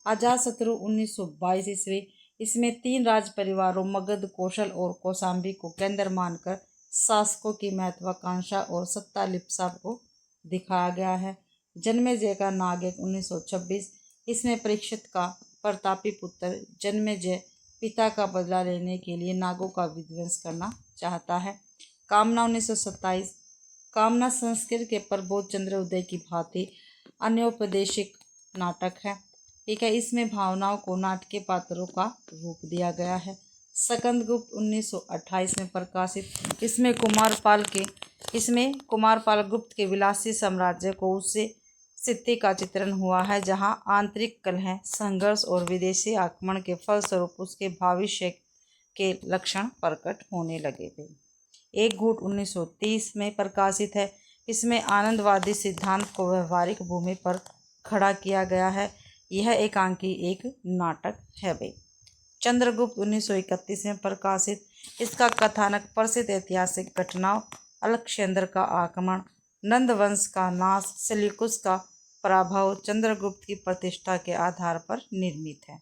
अजातशत्रु 1922 ईस्वी, इसमें 3 राज परिवारों मगध, कौशल और कौशांबी को केंद्र मानकर शासकों की महत्वाकांक्षा और सत्ता लिप्सा को दिखाया गया है। जन्मेजय का नागयक 1926, इसमें परीक्षित का प्रतापी पुत्र जन्मेजय पिता का बदला लेने के लिए नागों का विध्वंस करना चाहता है। कामना 1927, कामना संस्कृत के प्रबोध चंद्र उदय की भांति अन्योपदेशिक नाटक है, ठीक है। इसमें भावनाओं को नाटकीय पात्रों का रूप दिया गया है। सकंदगुप्त 1928 में प्रकाशित। इसमें कुमारपाल गुप्त के विलासी साम्राज्य को उससे स्थिति का चित्रण हुआ है, जहां आंतरिक कलह, संघर्ष और विदेशी आक्रमण के फलस्वरूप उसके भविष्य के लक्षण प्रकट होने लगे थे। एक घूंट 1930 में प्रकाशित है। इसमें आनंदवादी सिद्धांत को व्यवहारिक भूमि पर खड़ा किया गया है। यह एकांकी एक नाटक है भाई। चंद्रगुप्त 1931 में प्रकाशित। इसका कथानक प्रसिद्ध ऐतिहासिक घटनाओं, अलेक्जेंडर का आक्रमण, नंद वंश का नाश, सेल्यूकस का पराभव, चंद्रगुप्त की प्रतिष्ठा के आधार पर निर्मित है।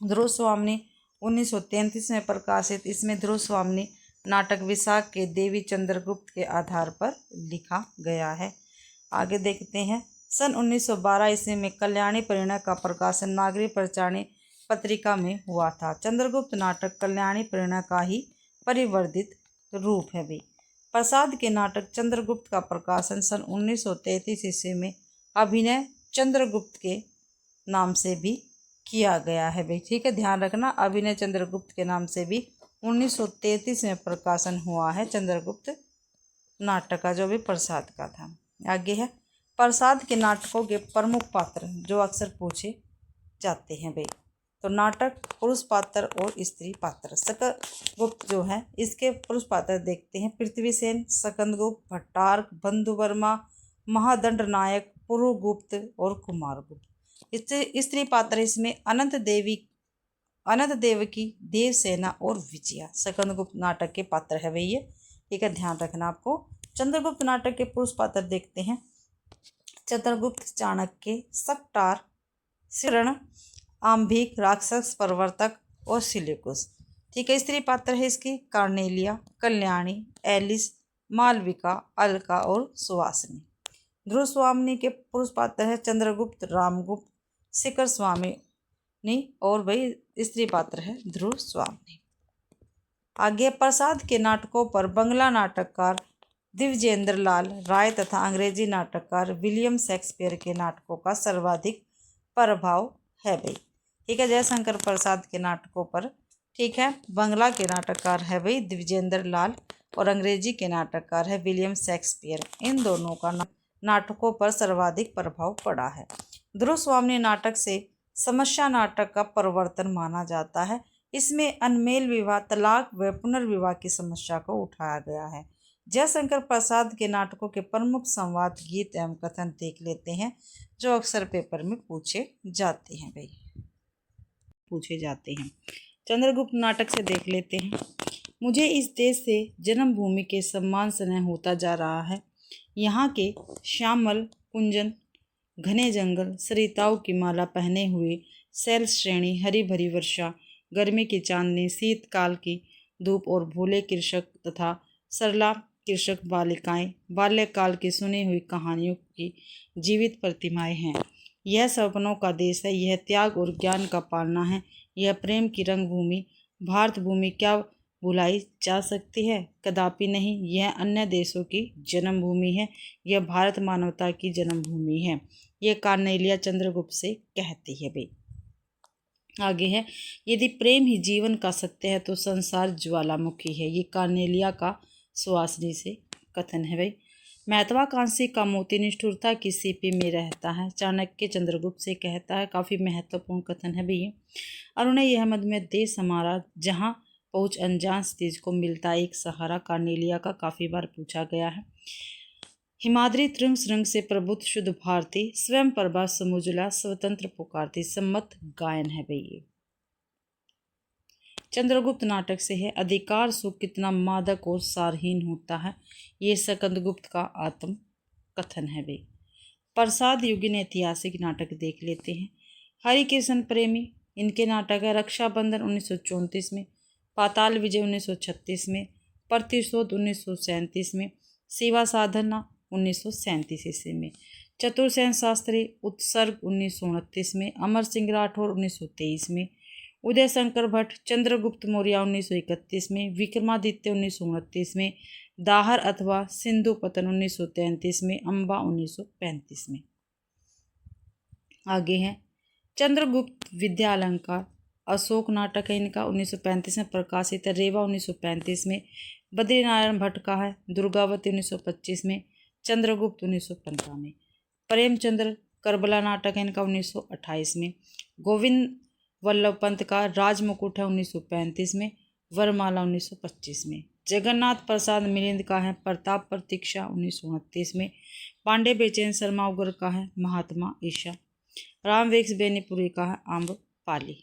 ध्रुव स्वामिनी 1933 में प्रकाशित। इसमें ध्रुव स्वामिनी नाटक विशाख के देवी चंद्रगुप्त के आधार पर लिखा गया है। आगे देखते हैं। सन 1912 ईस्वी में कल्याणी परिणय का प्रकाशन नागरी प्रचारणी पत्रिका में हुआ था। चंद्रगुप्त नाटक कल्याणी परिणय का ही परिवर्धित रूप है भाई। प्रसाद के नाटक चंद्रगुप्त का प्रकाशन सन 1933 ईस्वी में अभिनय चंद्रगुप्त के नाम से भी किया गया है भाई, ठीक है, ध्यान रखना। अभिनय चंद्रगुप्त के नाम से भी 1933 में प्रकाशन हुआ है चंद्रगुप्त नाटक का, जो भी प्रसाद का था। आगे है प्रसाद के नाटकों के प्रमुख पात्र जो अक्सर पूछे जाते हैं भाई। तो नाटक पुरुष पात्र और स्त्री पात्र। सकंदगुप्त जो है, इसके पुरुष पात्र देखते हैं। पृथ्वीसेन, सकंदगुप्त, भट्टार्क, बंधुवर्मा, महादंड नायक, पुरुगुप्त और कुमारगुप्त। स्त्री पात्र इसमें अनंत देवकी, देवसेना और विजया सकंदगुप्त नाटक के पात्र है भैया, ठीक है, ध्यान रखना आपको। चंद्रगुप्त नाटक के पुरुष पात्र देखते हैं। चंद्रगुप्त, चाणक्य, सकटार, शिरण, आम्भिक, राक्षस, प्रवर्तक और सिलिकुस, ठीक है। स्त्री पात्र है इसकी कार्नेलिया, कल्याणी, एलिस, मालविका, अलका और सुवासिनी। ध्रुव स्वामिनी के पुरुष पात्र है चंद्रगुप्त, रामगुप्त, शिखर स्वामिनी और वही स्त्री पात्र है ध्रुव स्वामिनी। आगे प्रसाद के नाटकों पर बंगला नाटककार दिव्जेंद्र लाल राय तथा अंग्रेजी नाटककार विलियम शेक्सपियर के नाटकों का सर्वाधिक प्रभाव है भाई, ठीक है। जयशंकर प्रसाद के नाटकों पर, ठीक है, बंगला के नाटककार है भाई दिव्जेंद्र लाल और अंग्रेजी के नाटककार है विलियम शेक्सपियर। इन दोनों का नाटकों पर सर्वाधिक प्रभाव पड़ा है। ध्रुव स्वामिनी नाटक से समस्या नाटक का प्रवर्तन माना जाता है। इसमें अनमेल विवाह, तलाक व पुनर्विवाह की समस्या को उठाया गया है। जयशंकर प्रसाद के नाटकों के प्रमुख संवाद, गीत एवं कथन देख लेते हैं, जो अक्सर पेपर में पूछे जाते हैं भाई, पूछे जाते हैं। चंद्रगुप्त नाटक से देख लेते हैं। मुझे इस देश से जन्मभूमि के सम्मान स्नेह होता जा रहा है। यहाँ के श्यामल कुंजन घने जंगल, सरिताओं की माला पहने हुए शैल श्रेणी, हरी भरी वर्षा, गर्मी की चांदनी, शीतकाल की धूप और भोले कृषक तथा सरला कृषक बालिकाएं, बाल्यकाल की सुनी हुई कहानियों की जीवित प्रतिमाएं हैं। यह सपनों का देश है, यह त्याग और ज्ञान का पालना है, यह प्रेम की रंगभूमि भारत भूमि क्या भुलाई जा सकती है? कदापि नहीं। यह अन्य देशों की जन्मभूमि है, यह भारत मानवता की जन्मभूमि है। यह कार्नेलिया चंद्रगुप्त से कहती है भाई। आगे है, यदि प्रेम ही जीवन का सत्य है तो संसार ज्वालामुखी है। ये कार्नेलिया का सुहासिनी से कथन है भाई। महत्वाकांक्षी का मोती निष्ठुरता की सीपी में रहता है, चाणक्य चंद्रगुप्त से कहता है। काफ़ी महत्वपूर्ण कथन है भैया। अरुण अहमद में देश हमारा जहाँ पहुँच अनजान स्टेज को मिलता एक सहारा, कार्नेलिया का काफ़ी बार पूछा गया है। हिमाद्री तृंग श्रृंग से प्रबुद्ध शुद्ध भारती, स्वयं प्रभा समुजला स्वतंत्र पुकारती, सम्मत गायन है भैया। चंद्रगुप्त नाटक से है, अधिकार सुख कितना मादक और सारहीन होता है। ये स्कंदगुप्त का आत्म कथन है भाई। प्रसाद युगिन ऐतिहासिक नाटक देख लेते हैं। हरिकृष्ण प्रेमी, इनके नाटक है रक्षाबंधन 1934 में, पाताल विजय 1936 में, प्रतिशोध 1937 में, सेवा साधना 1937 ईस्वी में, चतुर्सेन शास्त्री उत्सर्ग 1929 में, अमर सिंह राठौर 1923 में, उदय शंकर भट्ट चंद्रगुप्त मौर्य 1931 में, विक्रमादित्य 1929 में, दाहर अथवा सिंधु पतन 1933 में, अम्बा 1935 में। आगे है चंद्रगुप्त विद्या अलंकार, अशोक नाटक है इनका, 1935 में प्रकाशित है। रेवा 1935 में, बद्रीनारायण भट्ट का है। दुर्गावती 1925 में, चंद्रगुप्त 1915 में। प्रेमचंद्र करबला नाटक है इनका 1928 में। गोविंद वल्लभ पंत का राजमुकुट है 1935 में। वरमाला 1925 में। जगन्नाथ प्रसाद मिलिंद का है प्रताप प्रतीक्षा 1929 में। पांडे बेचैन शर्मा उगर का है महात्मा ईशा। रामवेक्स बेनीपुरी का है आम्रपाली।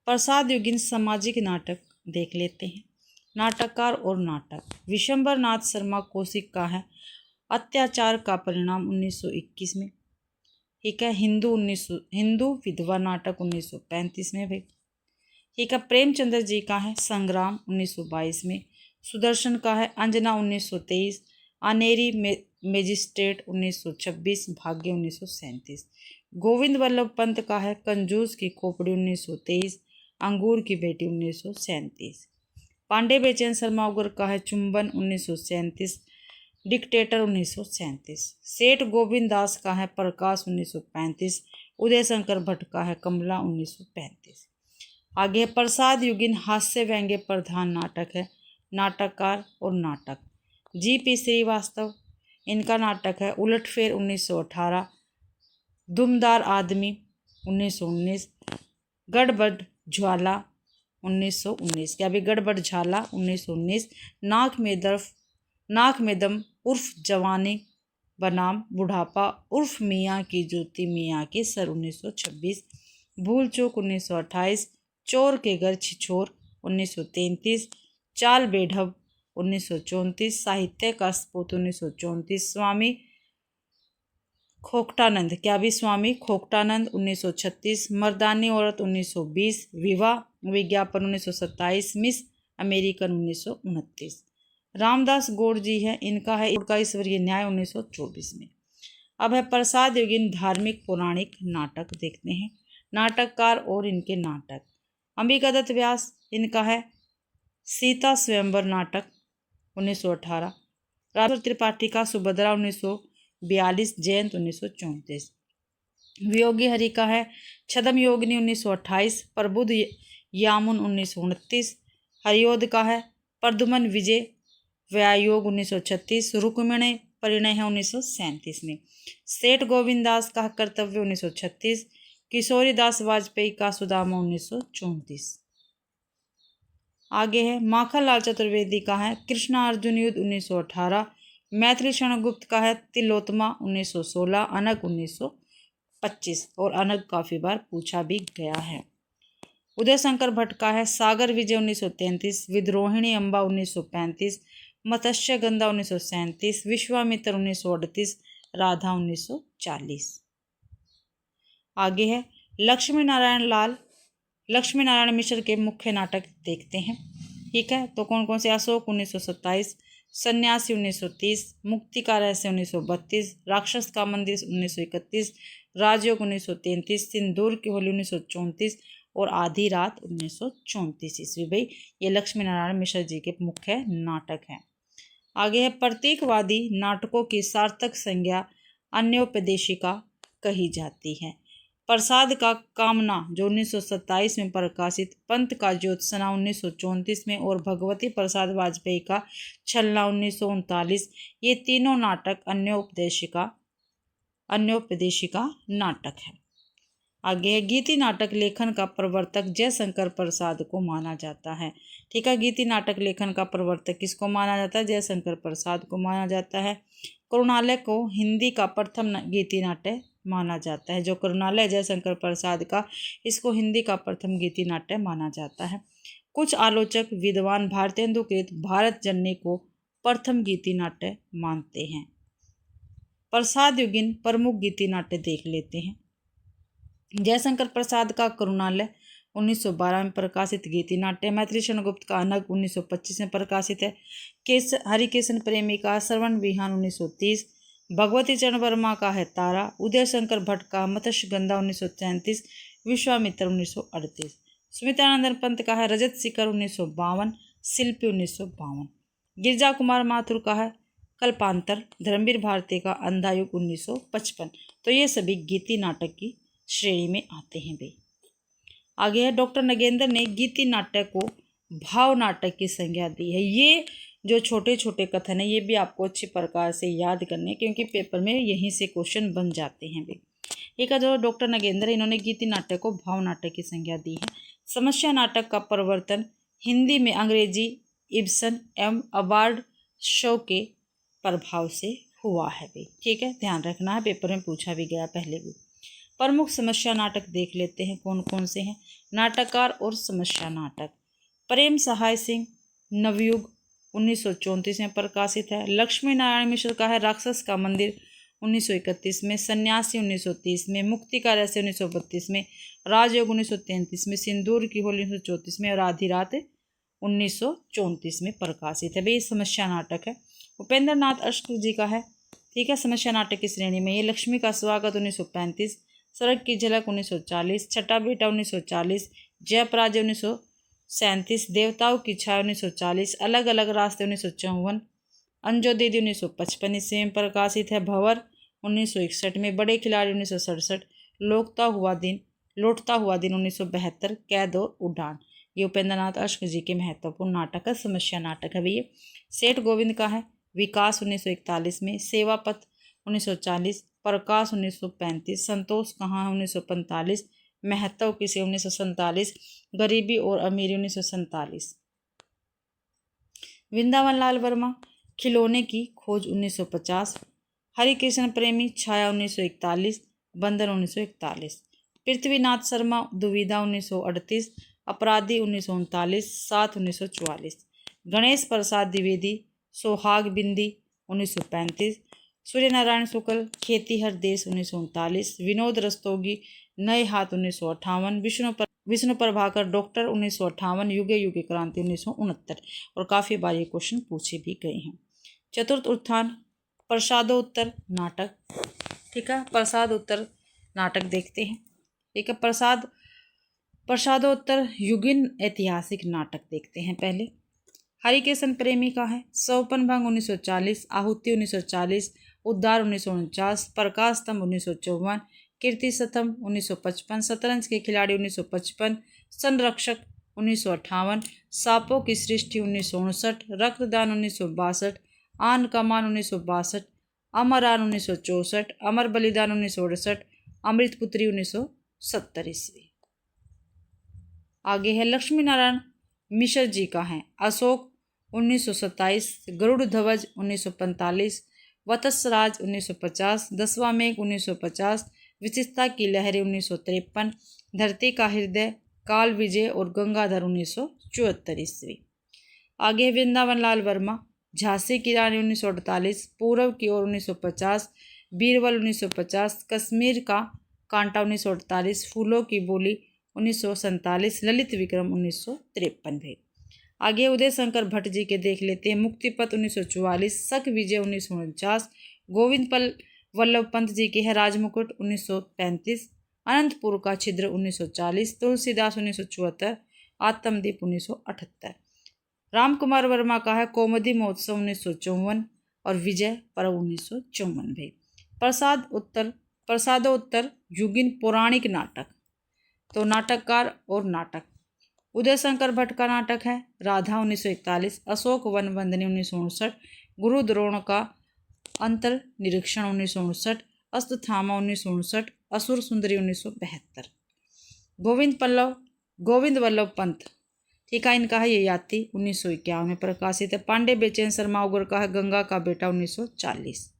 प्रसाद युगिन सामाजिक नाटक देख लेते हैं। नाटककार और नाटक, विशंबर नाथ शर्मा कौशिक का है अत्याचार का परिणाम 1921 में। ठीक है। हिंदू विधवा नाटक 1935 में भाई। ठीक है। प्रेमचंद्र जी का है संग्राम 1922 में। सुदर्शन का है अंजना 1923। अनेरी मैजिस्ट्रेट 1926। भाग्य 1937। गोविंद वल्लभ पंत का है कंजूस की खोपड़ी 1923। अंगूर की बेटी 1937। पांडे बेचैन शर्मा उगर का है चुंबन 1937। डिक्टेटर 1937। सेठ गोविंद दास का है प्रकाश 1935। उदय शंकर भट्ट का है कमला 1935। आगे प्रसाद युगिन हास्य व्यंग्य प्रधान नाटक है। नाटककार और नाटक, G.P. श्रीवास्तव, इनका नाटक है उलटफेर 1918। दुमदार आदमी 1919। गड़बड़ ज्वाला 1919। क्या भी गड़बड़ झाला 1919। नाक में दम उर्फ जवानी बनाम बुढ़ापा उर्फ मियाँ की ज्योति मियाँ की सर 1926। भूल चूक 1928। चोर के घर छिछोर 1933। चाल बेढब 1934। साहित्य का स्पोत 1934। स्वामी खोकटानंद, क्या भी स्वामी खोकटानंद 1936। मर्दानी औरत 1920। विवाह विज्ञापन 1927। Miss American 1929। रामदास गौड़ जी है, इनका है का ईश्वरीय न्याय 1924 में। अब है प्रसाद युगिन धार्मिक पौराणिक नाटक देखते हैं। नाटककार और इनके नाटक, अंबिका दत्त व्यास, इनका है सीता स्वयंवर नाटक 1918। राजेश्वर त्रिपाठी का सुभद्रा 1942। जयंत 1934। वियोगी हरि का है छदम योगिनी 1928। प्रबुद्ध यामुन 1929। हरियोध का है प्रदुमन विजय व्यायोग 1936। रुक्मिणी परिणय है 1937 में। सेठ गोविंद दास का कर्तव्य 1936। किशोरी दास वाजपेयी का सुदामा 1934। आगे है माखनलाल चतुर्वेदी का है कृष्णा अर्जुन युद्ध 1918। मैथिली शरणगुप्त का है तिलोत्तमा 1916। अनग 1925, और अनग काफ़ी बार पूछा भी गया है। उदय शंकर भट्ट का है सागर विजय 1933। विद्रोहिणी अम्बा 1935। मत्स्य गंधा 1937। विश्वामित्र 1938। राधा 1940। आगे है लक्ष्मी नारायण मिश्र के मुख्य नाटक देखते हैं। ठीक है, तो कौन कौन से? अशोक 1927, सन्यासी 1930, मुक्ति का रहस्य 1932, राक्षस का मंदिर 1931, राजयोग 1933, सिंदूर की होली 1934 और आधी रात 1934 ईस्वी। भाई ये लक्ष्मी नारायण मिश्र जी के मुख्य नाटक हैं। आगे है प्रतीकवादी नाटकों की सार्थक संज्ञा अन्योपदेशिका कही जाती है। प्रसाद का कामना जो 1927 में प्रकाशित, पंत का ज्योत्सना 1934 में और भगवती प्रसाद वाजपेयी का छलना 1939, ये तीनों नाटक अन्योपदेशिका नाटक है। आगे है गीति नाटक लेखन का प्रवर्तक जयशंकर प्रसाद को माना जाता है। ठीक है, गीति नाटक लेखन का प्रवर्तक किसको माना जाता है? जयशंकर प्रसाद को माना जाता है। करुणालय को हिंदी का प्रथम गीति नाट्य माना जाता है। जो करुणालय जयशंकर प्रसाद का, इसको हिंदी का प्रथम गीति नाट्य माना जाता है। कुछ आलोचक विद्वान भारतेंदुकृत भारत जननी को प्रथम गीति नाट्य मानते हैं। प्रसाद युगीन प्रमुख गीति नाट्य देख लेते हैं। जयशंकर प्रसाद का करुणालय 1912 में प्रकाशित गीति नाट्य, मैथिली शरण गुप्त का अनग 1925 में प्रकाशित है। हरिकिशन प्रेमी का श्रवण विहान 1930, भगवती चरण वर्मा का है तारा, उदय शंकर भट्ट का मत्स्य गंधा 1933, विश्वामित्र 1938, सुमित्रानंदन पंत का है रजत शिखर 1952, शिल्पी 1952, गिरिजा कुमार माथुर का है कल्पांतर, धर्मवीर भारती का अंधा युग 1955। तो ये सभी गीति नाटक की श्रेणी में आते हैं भाई। आगे है डॉक्टर नगेंद्र ने गीति नाट्य को भाव नाटक की संज्ञा दी है। ये जो छोटे छोटे कथन है ये भी आपको अच्छी प्रकार से याद करने, क्योंकि पेपर में यहीं से क्वेश्चन बन जाते हैं भाई। एक जो डॉक्टर नगेंद्र, इन्होंने गीति नाट्य को भाव नाटक की संज्ञा दी है। समस्या नाटक का प्रवर्तन हिंदी में अंग्रेजी इब्सन एवं अवार्ड शो के प्रभाव से हुआ है भाई। ठीक है, ध्यान रखना है, पेपर में पूछा भी गया पहले भी। प्रमुख समस्या नाटक देख लेते हैं कौन कौन से हैं। नाटककार और समस्या नाटक, प्रेम सहाय सिंह नवयुग 1934 में प्रकाशित है। लक्ष्मी नारायण मिश्र का है राक्षस का मंदिर 1931 में, सन्यासी 1930 में, मुक्ति का रहस्य 1932 में, राजयोग 1933 में, सिंदूर की होली 1934 में और आधी रात 1934 में प्रकाशित है। भाई समस्या नाटक है। उपेंद्र नाथ अश्क जी का है। ठीक है, समस्या नाटक की श्रेणी में ये लक्ष्मी का स्वागत 1935, सड़क की झलक 1940, छठा बेटा 1940, जयपराजय 1937, देवताओं की छाया 1940, अलग अलग रास्ते 1954, अंजो दीदी 1955 ईस्वी में प्रकाशित है। भंवर 1961 में, बड़े खिलाड़ी 1967, लौटता हुआ दिन 1972, कैद और उड़ान। ये उपेंद्र नाथ अश्क जी के महत्वपूर्ण नाटक है, समस्या नाटक है भैया। सेठ गोविंद का है विकास 1941 में, सेवापथ 1940, प्रकाश 1935, संतोष कहाँ 1945, महत्व किसे 1947, गरीबी और अमीरी 1947। वृंदावन लाल वर्मा खिलौने की खोज 1950, हरिकृष्ण प्रेमी छाया 1941, बंधन 1941, पृथ्वीनाथ शर्मा दुविधा 1938, अपराधी 1939, सात 1944, गणेश प्रसाद द्विवेदी सोहाग बिंदी 1935, सूर्य नारायण शुक्ल खेतीहर देश 1939, विनोद रस्तोगी नए हाथ 1958, विष्णु प्रभाकर डॉक्टर 1958, युगे युगे क्रांति 1969। और काफ़ी बार ये क्वेश्चन पूछे भी गए हैं। चतुर्थ उत्थान प्रसादोत्तर नाटक। ठीक है, प्रसादोत्तर नाटक देखते हैं। ठीक है, प्रसादोत्तर युगीन ऐतिहासिक नाटक देखते हैं। पहले हरिकृष्ण प्रेमी का है सौपन भंग 1940, आहुति 1940, उद्धार 1949, प्रकाश स्तंभ 1954, कीर्ति शतम 1955, शतरंज के खिलाड़ी 1955, संरक्षक 1958, सांपों की सृष्टि 1959, रक्तदान 1962, आन कमान 1962, अमर आन 1964, अमर बलिदान 1968, अमृतपुत्री 1970 ईस्वी। आगे है लक्ष्मी नारायण मिश्र जी का है अशोक 1927, गरुड़ ध्वज 1945, वत्सराज 1950, दसवां मेघ 1950, विचित्रता की लहरें 1953, धरती का हृदय, काल विजय और गंगाधर 1974 ईस्वी। आगे है वृंदावन लाल वर्मा झांसी की रानी 1948, पूर्व की ओर 1950, बीरबल 1950, कश्मीर का कांटा 1948, फूलों की बोली 1947, ललित विक्रम 1953 भाई। आगे उदय शंकर भट्ट जी के देख लेते हैं। मुक्तिपथ 1944, शक विजय 1949, गोविंद वल्लभ पंत जी की है राजमुकुट 1935, अनंतपुर का छिद्र 1940, तुलसीदास 1974, आत्मदीप 1978। राम कुमार वर्मा का है कौमुदी महोत्सव 1954 और विजय पर्व 1954 भाई। प्रसादोत्तर युगीन पौराणिक नाटक, तो नाटककार और नाटक उदय शंकर भट्ट का नाटक है राधा 1941, अशोक वनबंदिनी 1959, गुरु द्रोण का अंतर निरीक्षण 1959, अश्वत्थामा 1959, असुर सुंदरी 1972। गोविंद वल्लभ पंत, ठीक है, इनका है ये याति 1951 में प्रकाशित है। पांडे बेचैन शर्मा उगर का है गंगा का बेटा 1940।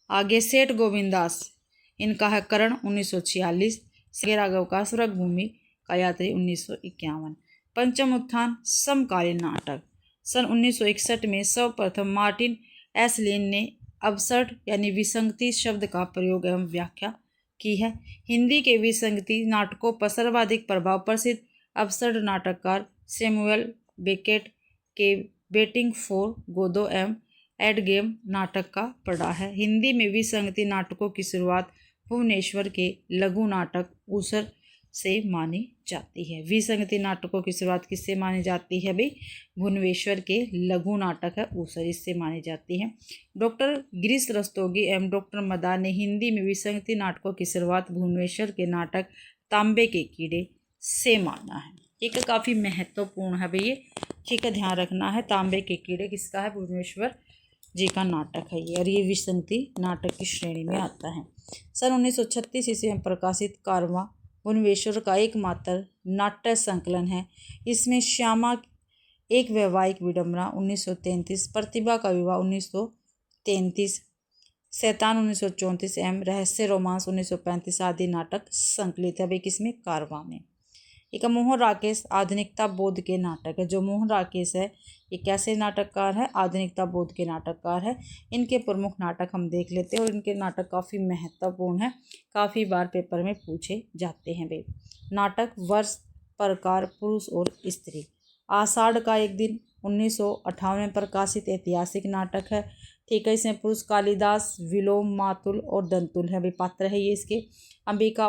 आगे सेठ गोविंदास, इनका है करण 1946, राघव का स्वर्ग भूमि का यात्री 1951। पंचम उत्थान समकालीन नाटक, सन 1961 में सर्वप्रथम मार्टिन एसलिन ने अबसर्ड यानी विसंगति शब्द का प्रयोग एवं व्याख्या की है। हिंदी के विसंगति नाटकों पर सर्वाधिक प्रभाव प्रसिद्ध अबसर्ड नाटककार सैमुअल बेकेट के वेटिंग फॉर गोदो एवं एडगेम नाटक का पड़ा है। हिंदी में विसंगति नाटकों की शुरुआत भुवनेश्वर के लघु नाटक ऊसर से मानी जाती है। विसंगति नाटकों की शुरुआत किससे मानी जाती है भाई? भुवनेश्वर के लघु नाटक है ऊसर, इससे मानी जाती है। डॉक्टर गिरीश रस्तोगी एवं डॉक्टर मदान ने हिंदी में विसंगति नाटकों की शुरुआत भुवनेश्वर के नाटक तांबे के कीड़े से माना है। ठीक है, काफ़ी महत्वपूर्ण है भाई ये, ठीक है, ध्यान रखना है। तांबे के कीड़े किसका है? भुवनेश्वर जी का नाटक है ये, और ये विसंगति नाटक की श्रेणी में आता है। सन 1936 ईस्वी में प्रकाशित कारवां भुवनेश्वर का एकमात्र नाट्य संकलन है। इसमें श्यामा एक वैवाहिक विडंबना 1933, प्रतिभा का विवाह 1933, शैतान 1934 एवं रहस्य रोमांस 1935 आदि नाटक संकलित है भाई किसमें? कारवां में। एक मोहन राकेश आधुनिकता बोध के नाटक है। जो मोहन राकेश है ये कैसे नाटककार है? आधुनिकता बोध के नाटककार है। इनके प्रमुख नाटक हम देख लेते हैं और इनके नाटक काफ़ी महत्वपूर्ण है, काफ़ी बार पेपर में पूछे जाते हैं वे। नाटक वर्ष, प्रकार, पुरुष और स्त्री। आषाढ़ का एक दिन 1958 में प्रकाशित ऐतिहासिक नाटक है। ठीक है, इसमें पुरुष कालिदास, विलोम, मातुल और दंतुल है भाई पात्र है ये इसके। अंबिका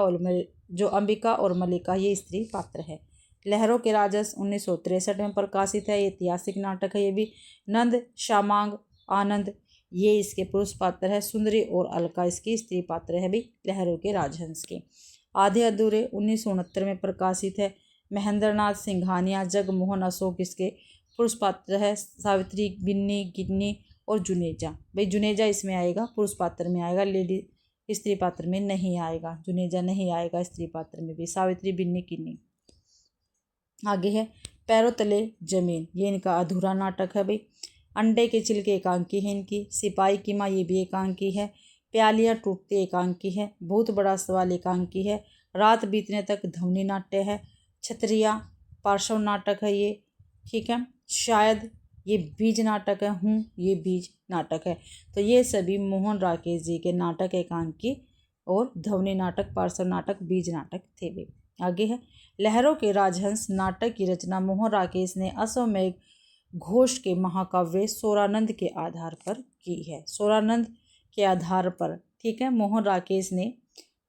और मल्लिका ये स्त्री पात्र है। लहरों के राजस 1963 में प्रकाशित है, ऐतिहासिक नाटक है ये भी। नंद, शामांग, आनंद ये इसके पुरुष पात्र है। सुंदरी और अलका इसकी स्त्री पात्र है भी लहरों के राजहंस के। आधे अधूरे 1969 में प्रकाशित है। महेंद्रनाथ सिंघानिया, जगमोहन अशोक इसके पुरुष पात्र है। सावित्री, बिन्नी, गिन्नी और जुनेजा, भाई जुनेजा इसमें आएगा, पुरुष पात्र में आएगा, लेडी स्त्री पात्र में नहीं आएगा। जुनेजा नहीं आएगा स्त्री पात्र में भी। सावित्री, बिन्नी, गिन्नी। आगे है पैरों तले जमीन, ये इनका अधूरा नाटक है भाई। अंडे के छिलके एकांकी है इनकी। सिपाही की माँ ये भी एकांकी है। प्यालियाँ टूटती एकांकी है। बहुत बड़ा सवाल एकांकी है। रात बीतने तक ध्वनि नाट्य है। छतरिया पार्श्व नाटक है ये। ठीक है, शायद ये बीज नाटक है। ये बीज नाटक है। तो ये सभी मोहन राकेश जी के नाटक एकांकी और ध्वनि नाटक, पार्श्व नाटक, बीज नाटक थे वे। आगे है लहरों के राजहंस नाटक की रचना मोहन राकेश ने अश्वमेघ घोष के महाकाव्य सोरानंद के आधार पर की है। सोरानंद के आधार पर, ठीक है, मोहन राकेश ने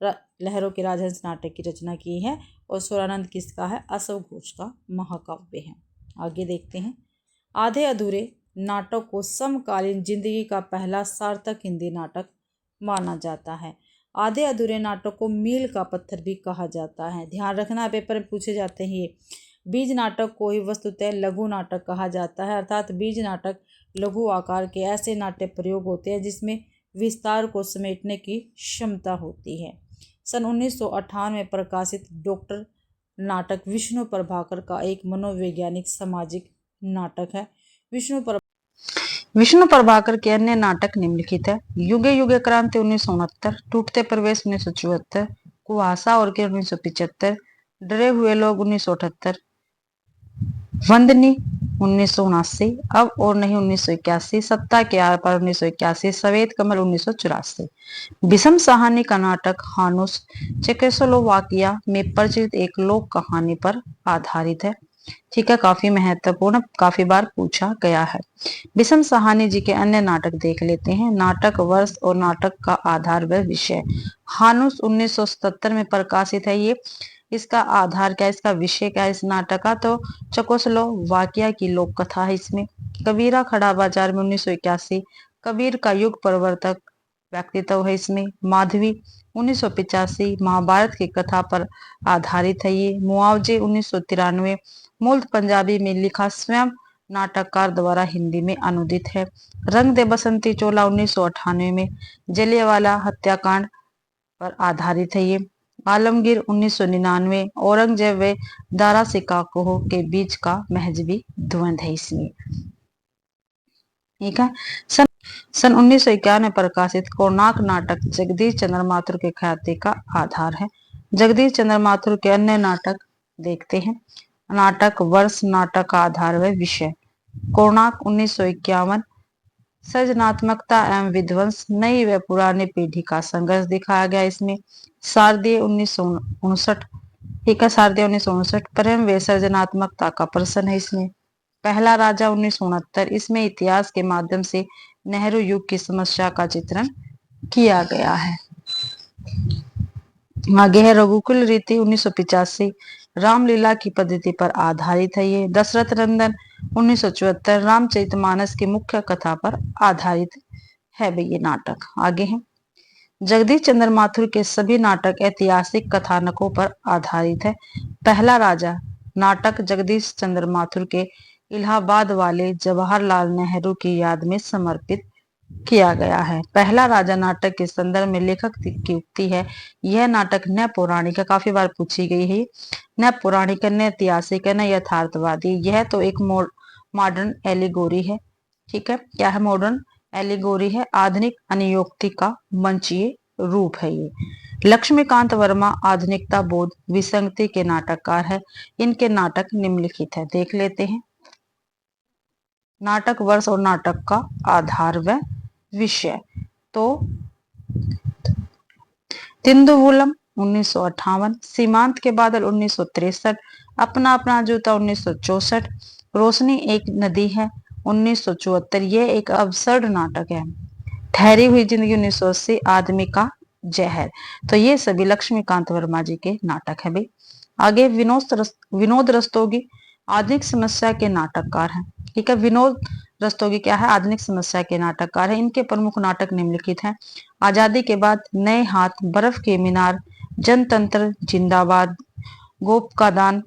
लहरों के राजहंस नाटक की रचना की है और सोरानंद किसका है? अश्व घोष का महाकाव्य है। आगे देखते हैं। आधे अधूरे नाटक को समकालीन जिंदगी का पहला सार्थक हिंदी नाटक माना जाता है। आधे अधूरे नाटक को मील का पत्थर भी कहा जाता है। ध्यान रखना, पेपर में पूछे जाते हैं ये। बीज नाटक को ही वस्तुतः लघु नाटक कहा जाता है, अर्थात बीज नाटक लघु आकार के ऐसे नाट्य प्रयोग होते हैं जिसमें विस्तार को समेटने की क्षमता होती है। सन 1958 में प्रकाशित डॉक्टर नाटक विष्णु प्रभाकर का एक मनोवैज्ञानिक सामाजिक नाटक है। विष्णु प्रभाकर के अन्य नाटक निम्नलिखित है। युगे युगे क्रांति 1969, टूटते प्रवेश 1974, कुहासा और किरण 1975, डरे हुए लोग 1978, वंदनी 1979, अब और नहीं 1981, सत्ता के आर पार 1981, सफेद कमल 1984। विषम साहनी का नाटक हानुस चेकोस्लोवाकिया में प्रचलित एक लोक कहानी पर आधारित है। ठीक है, काफी महत्वपूर्ण, काफी बार पूछा गया है। विषम साहनी जी के अन्य नाटक देख लेते हैं। नाटक वर्ष और नाटक का आधार व विषय। हानुस 1977 में प्रकाशित है ये। इसका आधार क्या, इसका विषय क्या है इस नाटक का, तो चेकोस्लोवाकिया की लोक कथा है इसमें। कबीरा खड़ा बाजार में 1981, कबीर का युग प्रवर्तक व्यक्तित्व है इसमें। माधवी 1985, महाभारत की कथा पर आधारित है ये। मुआवजे 1993, मूल पंजाबी में लिखा, स्वयं नाटककार द्वारा हिंदी में अनुदित है। रंग दे बसंती चोला 1998 में जलियांवाला हत्याकांड पर आधारित है ये। आलमगीर 1999, औरंगजेब व दारा सिकाको के बीच का महजबी द्वंद है इसमें। ठीक है। सन 1951 में प्रकाशित कोणार्क नाटक जगदीश चंद्र माथुर के ख्याति का आधार है। जगदीश चंद्र माथुर के अन्य नाटक देखते हैं। नाटक वर्ष, नाटक का आधार व विषय। कोणार्क 1951, सृजनात्मकता एवं विध्वंस, नई व पुरानी पीढ़ी का संघर्ष दिखाया गया इसमें। शारदीय 1959, ठीक है, शारदीय 1959, प्रेम व सृजनात्मकता का प्रश्न है इसमें। पहला राजा 1969, इसमें इतिहास के माध्यम से नेहरू युग की समस्या का चित्रण किया गया है। आगे है रघुकुल रीति 1985, रामलीला की पद्धति पर आधारित है ये। दशरथ नंदन 1974, रामचरितमानस की मुख्य कथा पर आधारित है भाई ये नाटक। आगे है जगदीश चंद्र माथुर के सभी नाटक ऐतिहासिक कथानकों पर आधारित है। पहला राजा नाटक जगदीश चंद्र माथुर के इलाहाबाद वाले जवाहरलाल नेहरू की याद में समर्पित किया गया है। पहला राजा नाटक के संदर्भ में लेखक की उक्ति है, यह नाटक न पौराणिक, काफी बार पूछी गई है, न पौराणिक, न ऐतिहासिक, न यथार्थवादी, यह तो एक मॉडर्न एलिगोरी है। ठीक है, क्या है, मॉडर्न एलिगोरी है, आधुनिक अनुयोक्ति का मंचीय रूप है ये। लक्ष्मीकांत वर्मा आधुनिकता बोध विसंगति के नाटककार है। इनके नाटक निम्नलिखित है, देख लेते हैं। नाटक वर्ष और नाटक का आधार व विषय, तो तिंदुवुलम 1958, सीमांत के बादल 1963, अपना अपना जूता 1964, रोशनी एक नदी है 1974, ये एक अवसर्ड नाटक है। ठहरी हुई जिंदगी 1980, आदमी का जहर, तो ये सभी लक्ष्मीकांत वर्मा जी के नाटक है भाई। आगे विनोद रस्तोगी आधुनिक समस्या के नाटककार हैं। ठीक है, विनोद रस्तोगी क्या है, आधुनिक समस्या के नाटककार है। इनके प्रमुख नाटक निम्नलिखित हैं। आजादी के बाद, नए हाथ, बर्फ के मीनार, जनतंत्र जिंदाबाद, गोप का दान,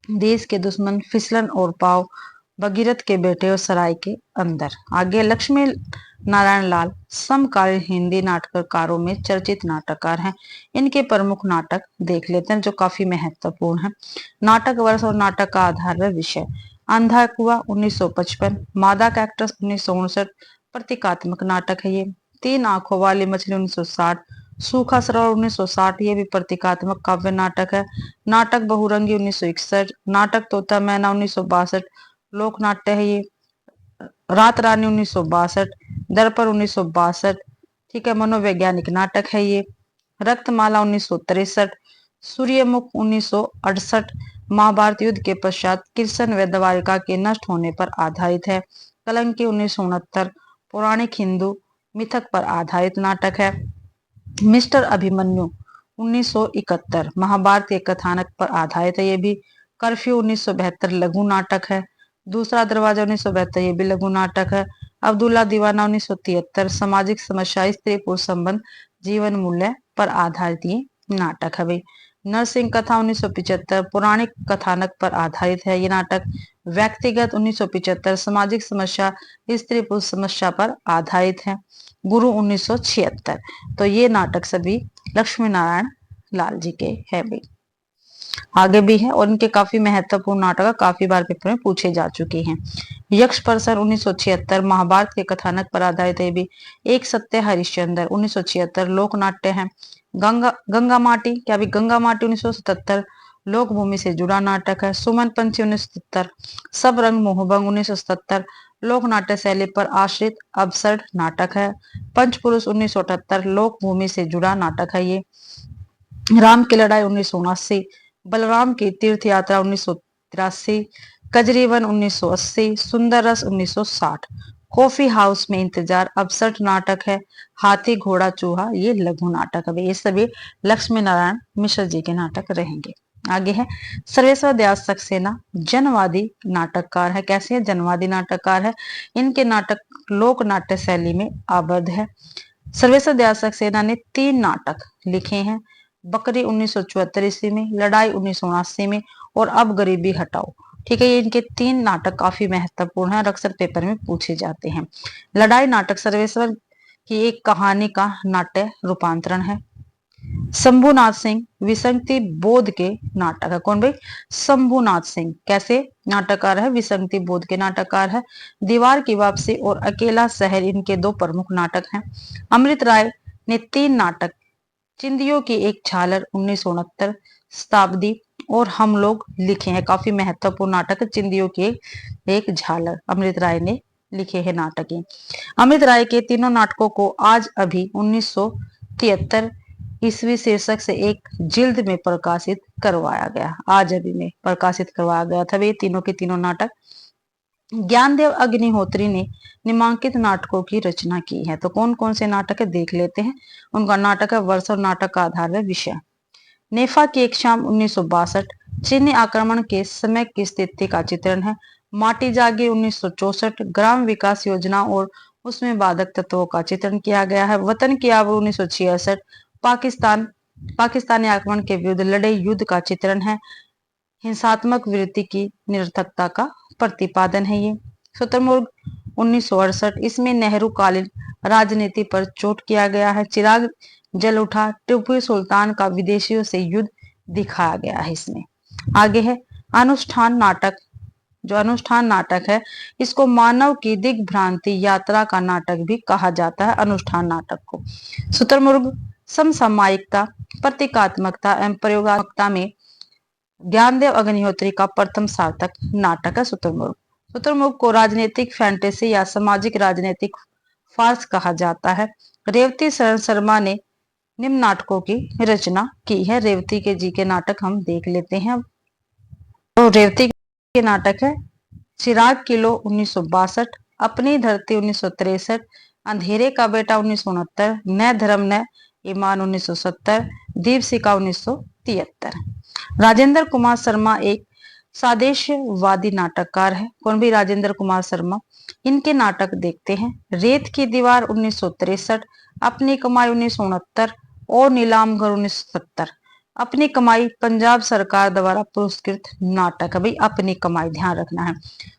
देश के दुश्मन, फिसलन और पाव, भगीरथ के बेटे और सराय के अंदर। आगे लक्ष्मी नारायण लाल समकालीन हिंदी नाटककारों में चर्चित नाटककार हैं। इनके प्रमुख नाटक देख लेते हैं जो काफी महत्वपूर्ण है। नाटक वर्ष और नाटक का आधार व विषय। अंधा कुआ 1955, मादा कैक्टस 1959, प्रतीकात्मक नाटक है ये। तीन आंखों वाली मछली 1960, सूखा सरोवर 1960, ये भी प्रतीकात्मक काव्य नाटक है। नाटक बहुरंगी 1961, नाटक तोता मैना 1962, लोक नाट्य है ये। रात रानी 1962, दर्पण 1962, ठीक है, मनोवैज्ञानिक नाटक है ये। रक्तमाला 1963, सूर्यमुख 1968, महाभारत युद्ध के पश्चात कृष्ण व द्वारिका के नष्ट होने पर आधारित है। कलंकी 1969, पौराणिक हिंदू मिथक पर आधारित नाटक है। मिस्टर अभिमन्यु 1971, महाभारत के कथानक पर आधारित है ये भी। कर्फ्यू 1972, लघु नाटक है। दूसरा दरवाजा 1972, ये भी लघु नाटक है। अब्दुल्ला दीवाना 1973, सामाजिक समस्या, स्त्री पुरुष संबंध, जीवन मूल्य पर आधारित ये नाटक है भाई। नरसिंह कथा 1975, पौराणिक कथानक पर आधारित है ये नाटक। व्यक्तिगत 1975, सामाजिक समस्या, स्त्री पुरुष समस्या पर आधारित है। गुरु 1976, तो ये नाटक सभी लक्ष्मी नारायण लाल जी के हैं भाई। आगे भी है और इनके काफी महत्वपूर्ण नाटक काफी बार पेपर में पूछे जा चुके हैं। यक्ष परसर 1976, महाभारत के कथानक पर आधारित है भी। एक सत्य हरिश्चंद्र 1976, लोक नाट्य है। गंगा माटी, क्या भी, गंगा माटी 1977, लोकभूमि से जुड़ा नाटक है। सुमन पंछी 1977, सब रंग मोहभंग 1977 लोक नाट्य शैली पर आश्रित अबसर्ड नाटक है। पंचपुरुष 1978 लोकभूमि से जुड़ा नाटक है ये। राम की लड़ाई 1979, बलराम की तीर्थ यात्रा 1983, कजरीवन 1980, सुंदर रस 1960, कॉफी हाउस में इंतजार अबसठ नाटक है। हाथी घोड़ा चूहा ये लघु नाटक है। ये सभी लक्ष्मी नारायण मिश्र जी के नाटक रहेंगे। आगे है सर्वेश्वर दयाल सक्सेना, जनवादी नाटककार है। कैसे है? जनवादी नाटककार है। इनके नाटक लोक नाट्य शैली में आबद्ध है। सर्वेश्वर दयाल सक्सेना ने 3 नाटक लिखे हैं। बकरी 1974 ईस्वी में, लड़ाई 1979 में और अब गरीबी हटाओ। ठीक है, ये इनके 3 नाटक काफी महत्वपूर्ण है और अक्सर पेपर में पूछे जाते हैं। लड़ाई नाटक सर्वेश्वर की एक कहानी का नाट्य रूपांतरण है। शंभुनाथ सिंह विसंगति बोध के नाटक है। कौन भाई? शंभुनाथ सिंह। कैसे नाटककार है? विसंगति बोध के नाटककार है। दीवार की वापसी और अकेला शहर इनके 2 प्रमुख नाटक हैं। अमृत राय ने 3 नाटक चिंदियों की एक झालर 1969, शताब्दी और हम लोग लिखे हैं। काफी महत्वपूर्ण नाटक चिंदियों की एक झालर अमृत राय ने लिखे हैं नाटक। अमृत राय के तीनों नाटकों को आज अभी 1973 ईस्वी शीर्षक से एक जिल्द में प्रकाशित करवाया गया। आज अभी में प्रकाशित करवाया गया था वे तीनों के तीनों नाटक। ज्ञानदेव अग्निहोत्री ने निम्नांकित नाटकों की रचना की है। तो कौन कौन से नाटक है देख लेते हैं। उनका नाटक है वर्ष और नाटक का आधार है विषय। नेफा की एक शाम 1962 चीनी आक्रमण के समय की स्थिति का चित्रण है। माटी जागी 1964 ग्राम विकास योजना और उसमें बाधक तत्वों का चित्रण किया गया है। वतन की आग 1966 पाकिस्तानी आक्रमण के विरुद्ध लड़े युद्ध का चित्रण है। हिंसात्मक वृत्ति की निरर्थकता का प्रतिपादन है ये। शुतुरमुर्ग 1968 इसमें नेहरू कालीन राजनीति पर चोट किया गया है। चिराग जल उठा टिप्पू सुल्तान का विदेशियों से युद्ध दिखाया गया है इसमें। आगे है अनुष्ठान नाटक। जो अनुष्ठान नाटक है इसको मानव की दिग्भ्रांति यात्रा का नाटक भी कहा जाता है। अनुष्ठान नाटक को शुतुरमुर्ग समसामयिकता प्रतीकात्मकता एवं प्रयोगात्मकता में ज्ञानदेव अग्निहोत्री का प्रथम सार्थक नाटक है शुतुरमुर्ग। शुतुरमुर्ग को राजनीतिक फैंटेसी या सामाजिक राजनीतिक फार्स कहा जाता है। रेवती शरण शर्मा ने निम्न नाटकों की रचना की है। रेवती के जी के नाटक हम देख लेते हैं। तो रेवती के नाटक है चिराग किलो 1962, अपनी धरती 1963, अंधेरे का बेटा 1969, न धर्म न ईमान 1970, दीपशिखा 1973। राजेंद्र कुमार शर्मा एक सादेशवादी नाटककार है। कौन भी? राजेंद्र कुमार शर्मा। इनके नाटक देखते हैं। रेत की दीवार 1963, अपनी कमाई 1969 और नीलामघर 1970। अपनी कमाई पंजाब सरकार द्वारा पुरस्कृत नाटक है भाई। अपनी कमाई ध्यान रखना है।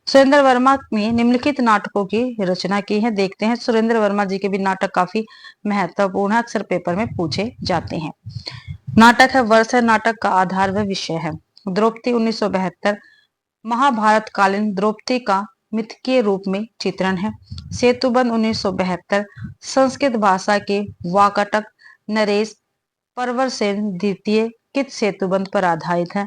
सुरेंद्र वर्मा ने निम्नलिखित नाटकों की रचना की है। देखते हैं। सुरेंद्र वर्मा जी के भी नाटक काफी महत्वपूर्ण है, अक्सर पेपर में पूछे जाते हैं। नाटक है वर्ष है नाटक का आधार व विषय है। द्रौपदी 1972 महाभारत कालीन द्रौपदी का मिथकीय रूप में चित्रण है। सेतुबंध 1972 संस्कृत भाषा के वाकाटक नरेश परवर सेन द्वितीय कित सेतुबंध पर आधारित है।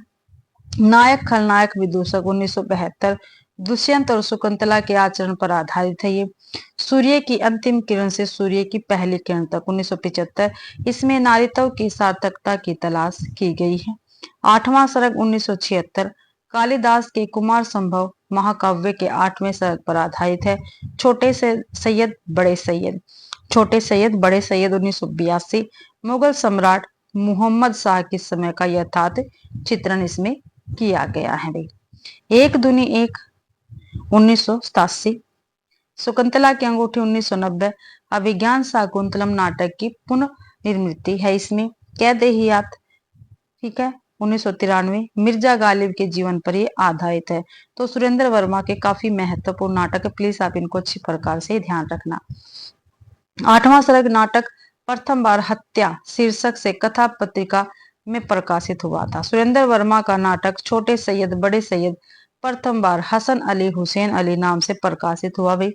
नायक खलनायक विदूषक 1972 दुष्यंत और शकुंतला के आचरण पर आधारित है ये। सूर्य की अंतिम किरण से सूर्य की पहली किरण तक 1975 इसमें नारीत्व की सार्थकता की तलाश की गई है। 8वां सर्ग 1976 कालिदास के कुमार संभव महाकाव्य के 8वें सर्ग पर आधारित है। छोटे से सैयद बड़े सैयद। छोटे सैयद बड़े सैयद 1982 मुगल सम्राट मोहम्मद शाह के समय का यथार्थ चित्रण इसमें किया गया है भाई। एक दूनी एक 1987 शकुंतला की अंगूठी 1990 अभिज्ञान शाकुंतलम नाटक की पुनर्निर्मिति है इसमें। कैदेहियात ठीक है 1993 मिर्जा गालिब के जीवन पर ये आधारित है। तो सुरेंद्र वर्मा के काफी महत्वपूर्ण नाटक है, प्लीज आप इनको अच्छी प्रकार से ध्यान रखना। 8वां सर्ग नाटक प्रथम बार हत्या शीर्षक से कथा पत्रिका में प्रकाशित हुआ था। सुरेंद्र वर्मा का नाटक छोटे सैयद बड़े सैयद प्रथम बार हसन अली हुसैन अली नाम से प्रकाशित हुआ भाई।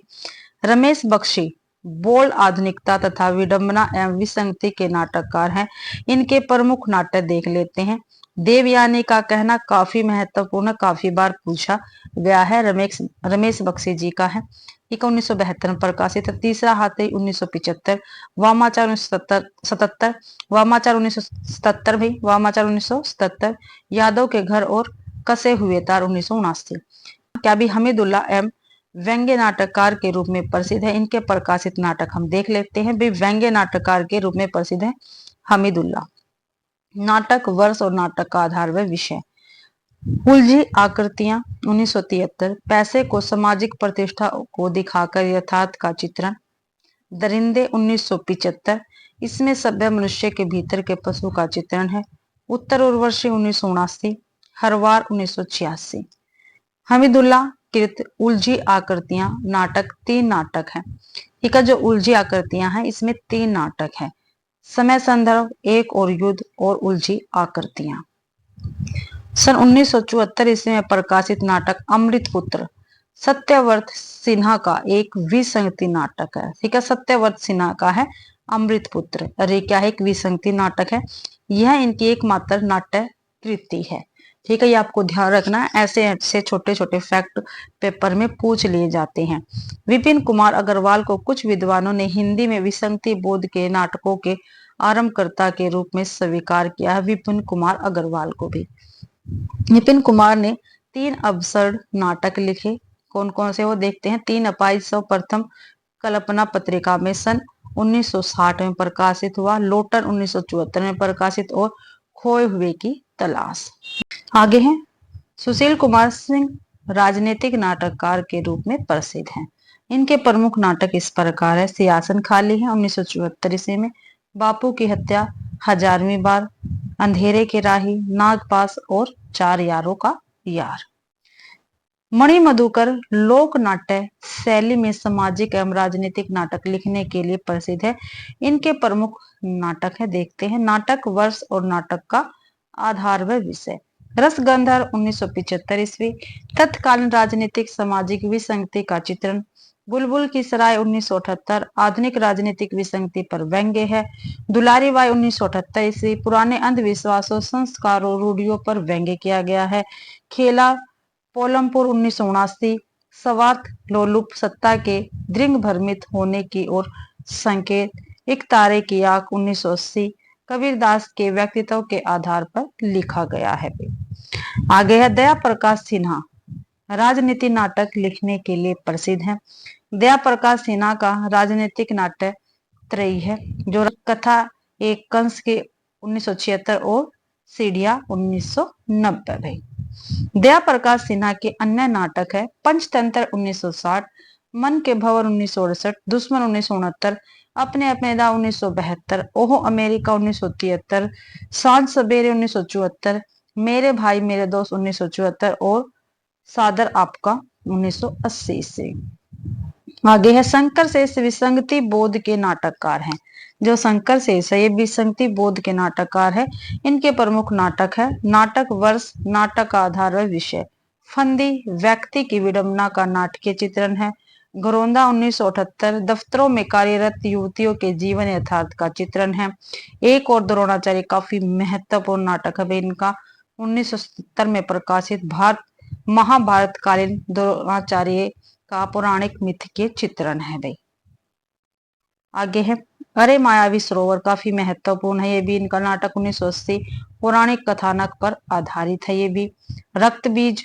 रमेश बख्शी बोल्ड आधुनिकता तथा विडंबना एवं विसंगति के नाटककार हैं। इनके प्रमुख नाटक देख लेते हैं। देवयानी का कहना काफी महत्वपूर्ण, काफी बार पूछा गया है। रमेश रमेश बख्शी जी का है, ठीक है, 1972 में प्रकाशित है। तीसरा हाथी 1975, वामाचार 1977, वामाचार 1977 भी, वामाचार 1977, यादव के घर और कसे हुए तार 1979। क्या भी हमीदुल्ला एम व्यंग्य नाटककार के रूप में प्रसिद्ध है। इनके प्रकाशित नाटक हम देख लेते हैं। भी व्यंग्य नाटककार के रूप में प्रसिद्ध है हमीदुल्ला। नाटक वर्ष और नाटक का आधार व विषय। उलझी आकृतियां 1973, पैसे को सामाजिक प्रतिष्ठा को दिखाकर यथार्थ का चित्रण। दरिंदे 1975, इसमें सभ्य मनुष्य के भीतर के पशु का चित्रण है। उत्तर उर्वशी 1979, हरवार 1986। हमीदुल्ला कृत उलझी आकृतियां नाटक 3 नाटक है, ठीक है। जो उलझी आकृतियां हैं इसमें 3 नाटक है। समय संदर्भ एक और युद्ध और उलझी आकृतियां। सन 1974 ईस्वी में प्रकाशित नाटक अमृतपुत्र सत्यव्रत सिन्हा का एक विसंगति नाटक है, ठीक है। सत्यव्रत सिन्हा का है अमृतपुत्र, अरे क्या है, एक विसंगति नाटक है। यह इनकी एकमात्र नाट्य कृति है, ठीक है। ये आपको ध्यान रखना है, ऐसे ऐसे छोटे छोटे फैक्ट पेपर में पूछ लिए जाते हैं। विपिन कुमार अग्रवाल को कुछ विद्वानों ने हिंदी में विसंगति बोध के नाटकों के आरंभकर्ता के रूप में स्वीकार किया है। विपिन कुमार अग्रवाल को भी। विपिन कुमार ने 3 अवसर नाटक लिखे। कौन कौन से वो देखते हैं। 3 अपाइसव प्रथम कल्पना पत्रिका में सन 1960 में प्रकाशित हुआ, लोटन 1974 में प्रकाशित और खोए हुए की तलाश। आगे है सुशील कुमार सिंह राजनीतिक नाटककार के रूप में प्रसिद्ध हैं। इनके प्रमुख नाटक इस प्रकार है। सिंहासन खाली है 1974 ईस्वी में, बापू की हत्या 1000वीं बार, अंधेरे के राही, नागपास और 4 यारों का यार। मणि मधुकर लोक नाट्य शैली में सामाजिक एवं राजनीतिक नाटक लिखने के लिए प्रसिद्ध है। इनके प्रमुख नाटक है, देखते हैं। नाटक वर्ष और नाटक का आधार व विषय। रसगंधर 1975 ईस्वी, तत्कालीन राजनीतिक सामाजिक विसंगति का चित्रण। बुलबुल की सराय 1978, आधुनिक राजनीतिक विसंगति पर व्यंग्य है। दुलारी बाई 1978 ईस्वी, पुराने अंधविश्वासों, संस्कारों, रूढ़ियों पर व्यंग्य किया गया है। खेला पोलमपुर 1979, स्वार्थ लोलुप सत्ता के दृढ़ भ्रमित होने की ओर संकेत। एक तारे की आंख 1980, कबीरदास के व्यक्तित्व के आधार पर लिखा गया है। आगे है दया प्रकाश सिन्हा, राजनीति नाटक लिखने के लिए प्रसिद्ध है। दया प्रकाश सिन्हा का राजनीतिक नाट्य त्रयी है, जो कथा एक कंस के 1976 और सीढ़िया 1990 है। दया प्रकाश सिन्हा के अन्य नाटक है पंचतंत्र 1960, मन के भंवर 1968, दुश्मन 1969, अपने अपने दा 1972, ओहो अमेरिका 1973, सांझ सवेरे 1974, मेरे भाई मेरे दोस्त 1974 और सादर आपका 1980 से। आगे है शंकर शेष विसंगति बोध के नाटककार हैं। जो शंकर शेष है ये विसंगति बोध के नाटककार है। इनके प्रमुख नाटक है नाटक वर्ष, नाटक का आधार व विषय। फंदी व्यक्ति की विडंबना का नाटकीय चित्रण है। घरौंदा 1978, दफ्तरों में कार्यरत युवतियों के जीवन यथार्थ का चित्रण है। एक और द्रोणाचार्य काफी महत्वपूर्ण नाटक है इनका, 1970 में प्रकाशित महाभारत कालीन द्रोणाचार्य का पौराणिक मिथ के चित्रण है भाई। आगे है अरे मायावी सरोवर, काफी महत्वपूर्ण है ये भी। इनका नाटक 1980 पौराणिक कथानक पर आधारित है ये भी। रक्त बीज,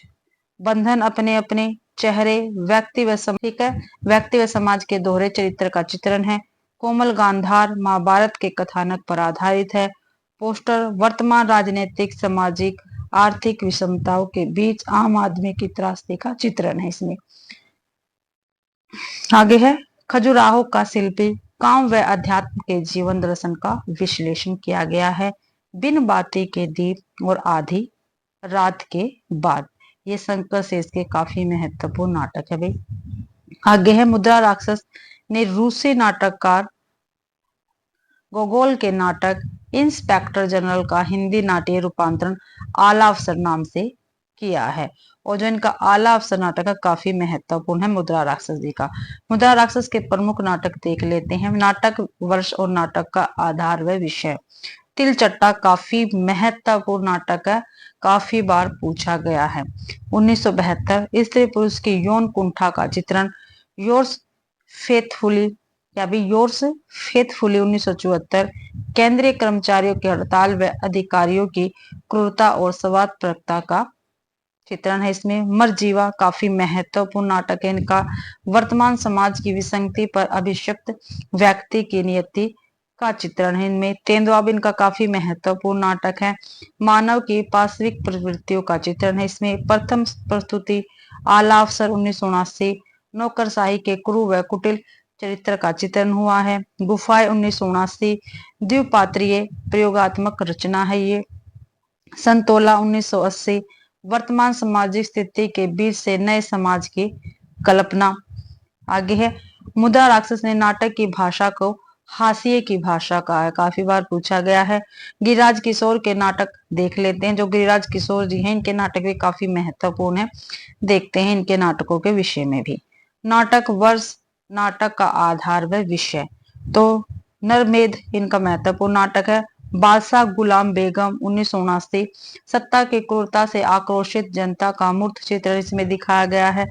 बंधन अपने अपने चेहरे, व्यक्ति व व्यक्ति व समाज के दोहरे चरित्र का चित्रण है। कोमल गांधार महाभारत के कथानक पर आधारित है। पोस्टर वर्तमान राजनीतिक, सामाजिक, आर्थिक विषमताओं के बीच आम आदमी की त्रासदी का चित्रण है इसमें। आगे है खजुराहो का शिल्पी, काम व अध्यात्म के जीवन दर्शन का विश्लेषण किया गया है। बिन बाती के दीप और आधी रात के बाद, ये शंकर शेष के काफी महत्वपूर्ण नाटक है भाई। आगे है मुद्रा राक्षस ने रूसी नाटककार गोगोल के नाटक इंस्पेक्टर जनरल का हिंदी नाट्य रूपांतरण आला अफसर नाम से किया है। और जो इनका आला अफसर नाटक है काफी महत्वपूर्ण है मुद्रा राक्षस जी का। मुद्रा राक्षस के प्रमुख नाटक देख लेते हैं। नाटक वर्ष और नाटक का आधार व विषय। तिलचट्टा काफी महत्वपूर्ण नाटक है, काफी बार पूछा गया है। 1972 स्त्री पुरुष की यौन कुंठा का चित्रण, योर्स फेथफुली या भी योर्स फेथफुली। 1974 केंद्रीय कर्मचारियों की हड़ताल व अधिकारियों की क्रूरता और स्वार्थपरता का चित्रण है इसमें। मरजीवा काफी महत्वपूर्ण नाटक है इनका, वर्तमान समाज की विसंगति पर अभिषिक्त व्यक्ति की नियति का चित्रण है इनमें। तेंदुआ इनका काफी महत्वपूर्ण नाटक है, मानव की पार्श्विक प्रवृत्तियों का चित्रण है इसमें। प्रथम प्रस्तुति आला अवसर 1979, नौकरशाही के क्रूर व कुटिल चरित्र का चित्रण हुआ है। गुफाएं 1979 द्विपात्रीय प्रयोगात्मक रचना है ये। संतोला 1980 वर्तमान सामाजिक स्थिति के बीच से नए समाज की कल्पना। आगे है मुदा राक्षस ने नाटक की भाषा को हाशिए की भाषा कहा है, काफी बार पूछा गया है। गिरिराज किशोर के नाटक देख लेते हैं, जो गिरिराज किशोर जी हैं इनके नाटक भी काफी महत्वपूर्ण है, देखते हैं इनके नाटकों के विषय में भी। नाटक वर्ष, नाटक का आधार व विषय, तो नरमेध इनका महत्वपूर्ण नाटक है। बादशाह गुलाम बेगम 1979 सत्ता की क्रूरता से आक्रोशित जनता का मूर्त चित्र इसमें दिखाया गया है।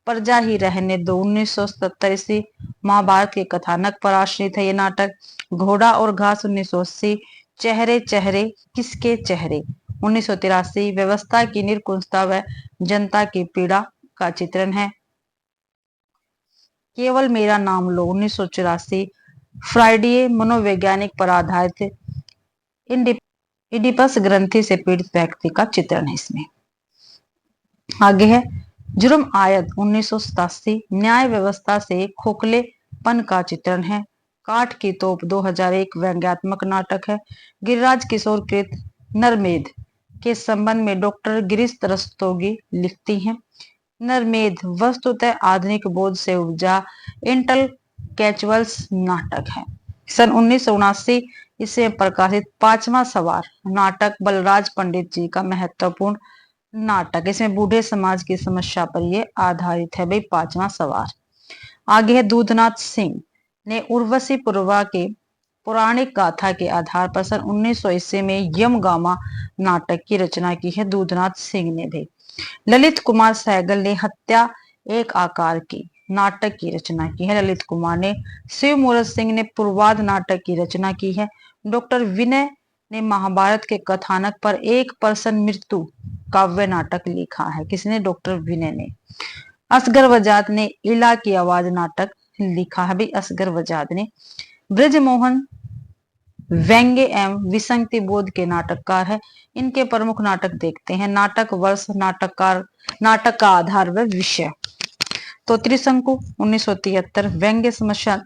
प्रजा ही रहने दो 1977 महाभारत के कथानक पर आश्रित है ये नाटक। घोड़ा और घास 1980 चेहरे चेहरे किसके चेहरे 1983 व्यवस्था की निरकुशता व जनता की पीड़ा का चित्रण है। केवल मेरा नाम लो 1984 फ्राइडे मनोवैज्ञानिक पर आधारित इडिपस ग्रंथि से पीड़ित व्यक्ति का चित्रण है इसमें। आगे है जुर्म आयत 1987 न्याय व्यवस्था से खोखलेपन का चित्रण है। काठ की तोप 2001 व्यंग्यात्मक नाटक है। गिरिराज किशोर कृत नरमेध के संबंध में डॉक्टर गिरीश रस्तोगी लिखती हैं। नरमेध वस्तुतः आधुनिक बोध से उपजा इंटेलेक्चुअल्स नाटक है। सन 1979 इसे प्रकाशित पांचवा सवार नाटक बलराज पंडित जी का महत्वपूर्ण नाटक, इसमें बूढ़े समाज की समस्या पर यह आधारित है भाई पांचवा सवार। आगे है दूधनाथ सिंह ने उर्वशी पूर्वा के पौराणिक गाथा के आधार पर सन 1900 ईस्वी में यमगामा नाटक की रचना की है दूधनाथ सिंह ने भी। ललित कुमार सहगल ने हत्या एक आकार की नाटक की रचना की है ललित कुमार ने। शिव मूरत सिंह ने पूर्वाध नाटक की रचना की है। डॉक्टर विनय ने महाभारत के कथानक पर एक पर्सन मृत्यु काव्य नाटक लिखा है, किसने? डॉक्टर विनय ने। असगर वजाद ने इला की आवाज नाटक लिखा है भाई असगर वजाद ने। ब्रजमोहन व्यंग्य एवं विसंगति बोध के नाटककार है। इनके प्रमुख नाटक देखते हैं। नाटक वर्ष, नाटककार, नाटक का आधार व विषय, तो त्रिशंकु 1973 व्यंग्य समस्या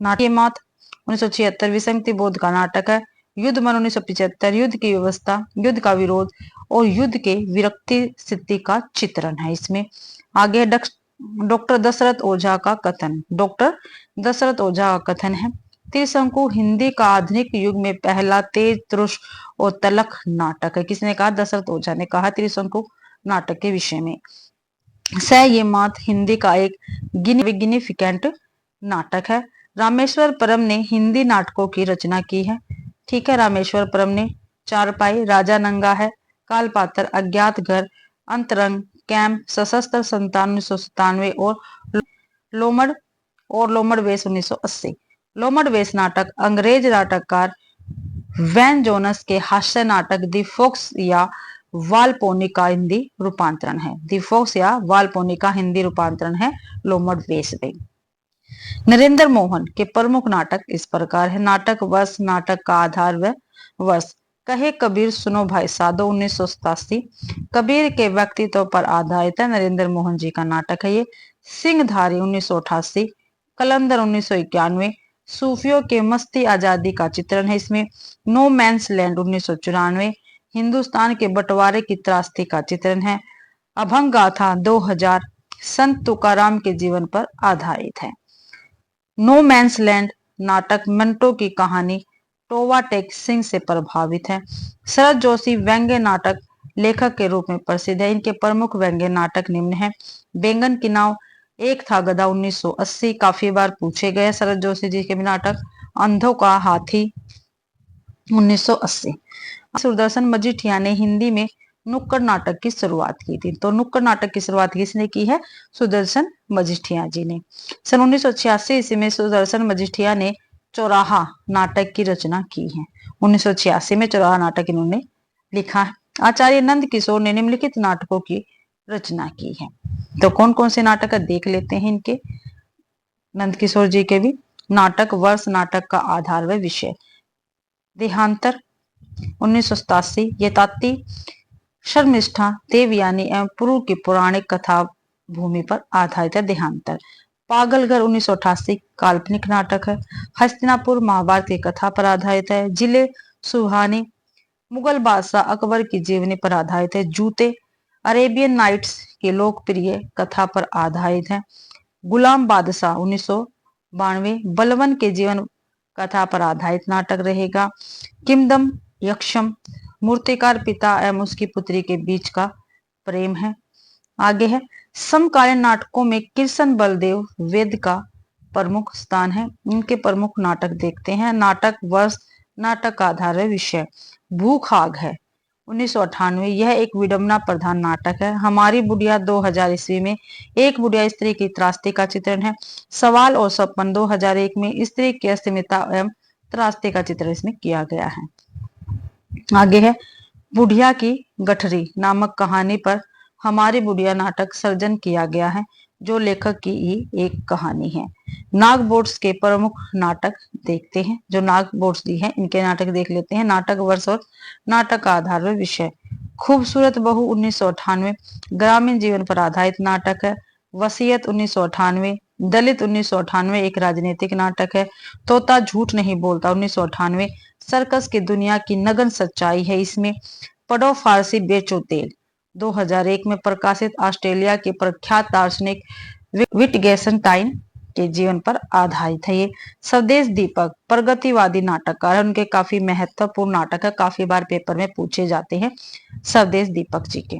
नाट्य मात 1976 विसंगति बोध का नाटक है। युद्ध मन 1975 युद्ध की व्यवस्था, युद्ध का विरोध और युद्ध के विरक्ति स्थिति का चित्रण है इसमें। आगे डॉक्टर दशरथ ओझा का कथन, डॉक्टर दशरथ ओझा का कथन है त्रिशंकु हिंदी का आधुनिक युग में पहला तेज तरुष और तलख नाटक है। किसने कहा? दशरथ ओझा ने कहा त्रिशंकु नाटक के विषय में। ये मात हिंदी का एक सिग्निफिकेंट नाटक है। रामेश्वर परम ने हिंदी नाटकों की रचना की है। ठीक है, रामेश्वर परम ने चारपाई, राजा नंगा है, कालपात्र, अज्ञात घर, अंतरंग, कैंप, सशस्त्र संतान 1997 और लोमड़ वेश 1980। लोमड़ वेश नाटक अंग्रेज नाटककार वैन जोनस के हास्य नाटक दी फॉक्स या वालपोनी का हिंदी रूपांतरण है। दी फॉक्स या वालपोनी का हिंदी रूपांतरण है लोमड़ वेश में। नरेंद्र मोहन के प्रमुख नाटक इस प्रकार है। नाटक वर्ष, नाटक का आधार व वर्ष, कहे कबीर सुनो भाई साधो 1987 कबीर के व्यक्तित्व पर आधारित है नरेंद्र मोहन जी का नाटक है ये। सिंहधारी 1988, कलंदर 1991 सूफियों के मस्ती आजादी का चित्रण है इसमें। नो मैंस लैंड 1994 हिंदुस्तान के बंटवारे की त्रासदी का चित्रण है। अभंग गाथा 2000 संत तुकाराम के जीवन पर आधारित है। नो मैंस लैंड नाटक मंटो की कहानी टोवा टेक सिंह से प्रभावित है। शरद जोशी व्यंग्य नाटक लेखक के रूप में प्रसिद्ध है। इनके प्रमुख व्यंग्य नाटक निम्न है। बैंगन की नाव, एक था गधा 1980 काफी बार पूछे गए शरद जोशी जी के नाटक। अंधों का हाथी 1980। सुदर्शन मजीठिया ने हिंदी में नुक्कड़ नाटक की शुरुआत की थी। तो नुक्कड़ नाटक की शुरुआत किसने की है? सुदर्शन मजीठिया जी ने। सन 1986 ईस्वी में सुदर्शन मजीठिया ने चौराहा नाटक की रचना की है। 1986 में चौराहा नाटक इन्होंने लिखा है। आचार्य नंद किशोर ने निम्नलिखित नाटकों की रचना की है। तो कौन कौन से नाटक देख लेते हैं इनके, नंद किशोर जी के भी। नाटक वर्ष, नाटक का आधार व विषय। देहांतर 1987, यथाति शर्मिष्ठा देवयानी एवं पुरु की पौराणिक कथा भूमि पर आधारित है देहांतर। पागलगढ़ 1988 काल्पनिक नाटक है। हस्तिनापुर महाभारत की कथा पर आधारित है। जिले सुहानी मुगल बादशाह अकबर की जीवनी पर आधारित है। जूते अरेबियन नाइट्स की लोकप्रिय कथा पर आधारित है। गुलाम बादशाह 1992 बलवन के जीवन कथा पर आधारित नाटक रहेगा। किमदम यक्षम मूर्तिकार पिता एवं उसकी पुत्री के बीच का प्रेम है। आगे है समकालीन नाटकों में कृष्ण बलदेव वेद का प्रमुख स्थान है। इनके प्रमुख नाटक देखते हैं। नाटक वर्ष, नाटक का आधार है विषय। भूखाग है 1998, यह एक विडंबना प्रधान नाटक है। हमारी बुढ़िया 2000 ईस्वी में एक बुढ़िया स्त्री की त्रासदी का चित्रण है। सवाल और सपन 2001 में स्त्री की अस्मिता एवं त्रासदी का चित्रण इसमें किया गया है। आगे है बुढ़िया की गठरी नामक कहानी पर हमारी बुढ़िया नाटक सर्जन किया गया है, जो लेखक की ही एक कहानी है। नाग बोट्स के प्रमुख नाटक देखते हैं। जो नाग बोट्स दी है इनके नाटक देख लेते हैं। नाटक वर्ष और नाटक का आधार व विषय। खूबसूरत बहू 1998 ग्रामीण जीवन पर आधारित नाटक है। वसीयत 1998 दलित 1998 एक राजनीतिक नाटक है। तोता झूठ नहीं बोलता 1998 सर्कस की दुनिया की नग्न सच्चाई है। इसमें पढ़ो फारसी बेचो तेल 2001 में प्रकाशित ऑस्ट्रेलिया के प्रख्यात दार्शनिक विटगेसेंटाइन के जीवन पर आधारित है। ये स्वदेश दीपक प्रगतिवादी नाटककार है। उनके काफी महत्वपूर्ण नाटक है, काफी बार पेपर में पूछे जाते हैं स्वदेश दीपक जी के।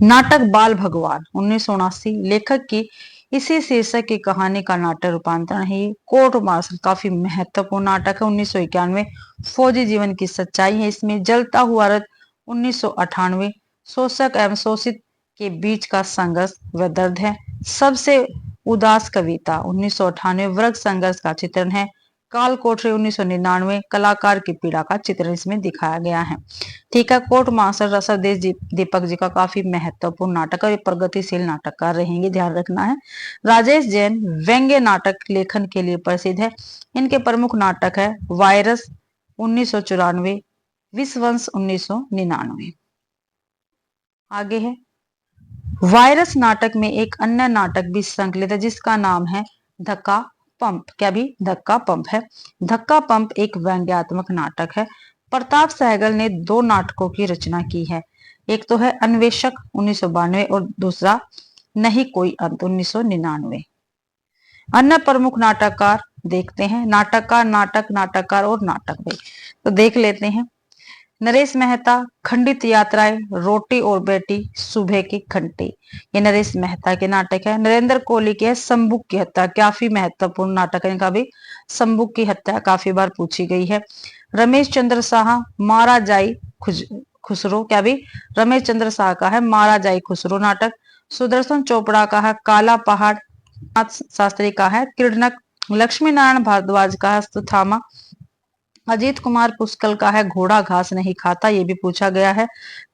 नाटक बाल भगवान 1979 लेखक की इसी शीर्षक की कहानी का नाटक रूपांतरण है। कोर्ट मार्शल काफी महत्वपूर्ण नाटक है। 1991 फौजी जीवन की सच्चाई है। इसमें जलता हुआ रथ 1998 शोषक एवं शोषित के बीच का संघर्ष व दर्द है। सबसे उदास कविता 1998 वर्ग संघर्ष का चित्रण है। काल कोठरी 1999 कलाकार की पीड़ा का चित्रण इसमें दिखाया गया है। ठीक है, कोर्ट मास्टर स्वदेश दीपक जी का काफी महत्वपूर्ण नाटक है। प्रगतिशील नाटककार रहेंगे, ध्यान रखना है। राजेश जैन व्यंग्य नाटक लेखन के लिए प्रसिद्ध है। इनके प्रमुख नाटक है वायरस 1994, विश्ववंश 1999। आगे है वायरस नाटक में एक अन्य नाटक भी संकलित है जिसका नाम है धक्का पंप। क्या भी? धक्का पंप है। धक्का पंप एक व्यंग्यात्मक नाटक है। प्रताप सहगल ने दो नाटकों की रचना की है। एक तो है अन्वेषक 1992 और दूसरा नहीं कोई अंत 1999। अन्य प्रमुख नाटककार देखते हैं। नाटककार, नाटककार और नाटक भाई तो देख लेते हैं। नरेश मेहता खंडित यात्राएं, रोटी और बेटी, सुबह की घंटी, ये नरेश मेहता के नाटक है। नरेंद्र कोहली के संबुक की हत्या काफी महत्वपूर्ण नाटक है इनका भी। संबुक की हत्या काफी बार पूछी गई है। रमेश चंद्र शाह मारा जाई खुसरो, क्या भी? रमेश चंद्र शाह का है मारा जाई खुसरो नाटक। सुदर्शन चोपड़ा का है काला पहाड़। शास्त्री का है किरणक। लक्ष्मी नारायण भारद्वाज का है सुथामा। अजीत कुमार पुष्कल का है घोड़ा घास नहीं खाता, ये भी पूछा गया है।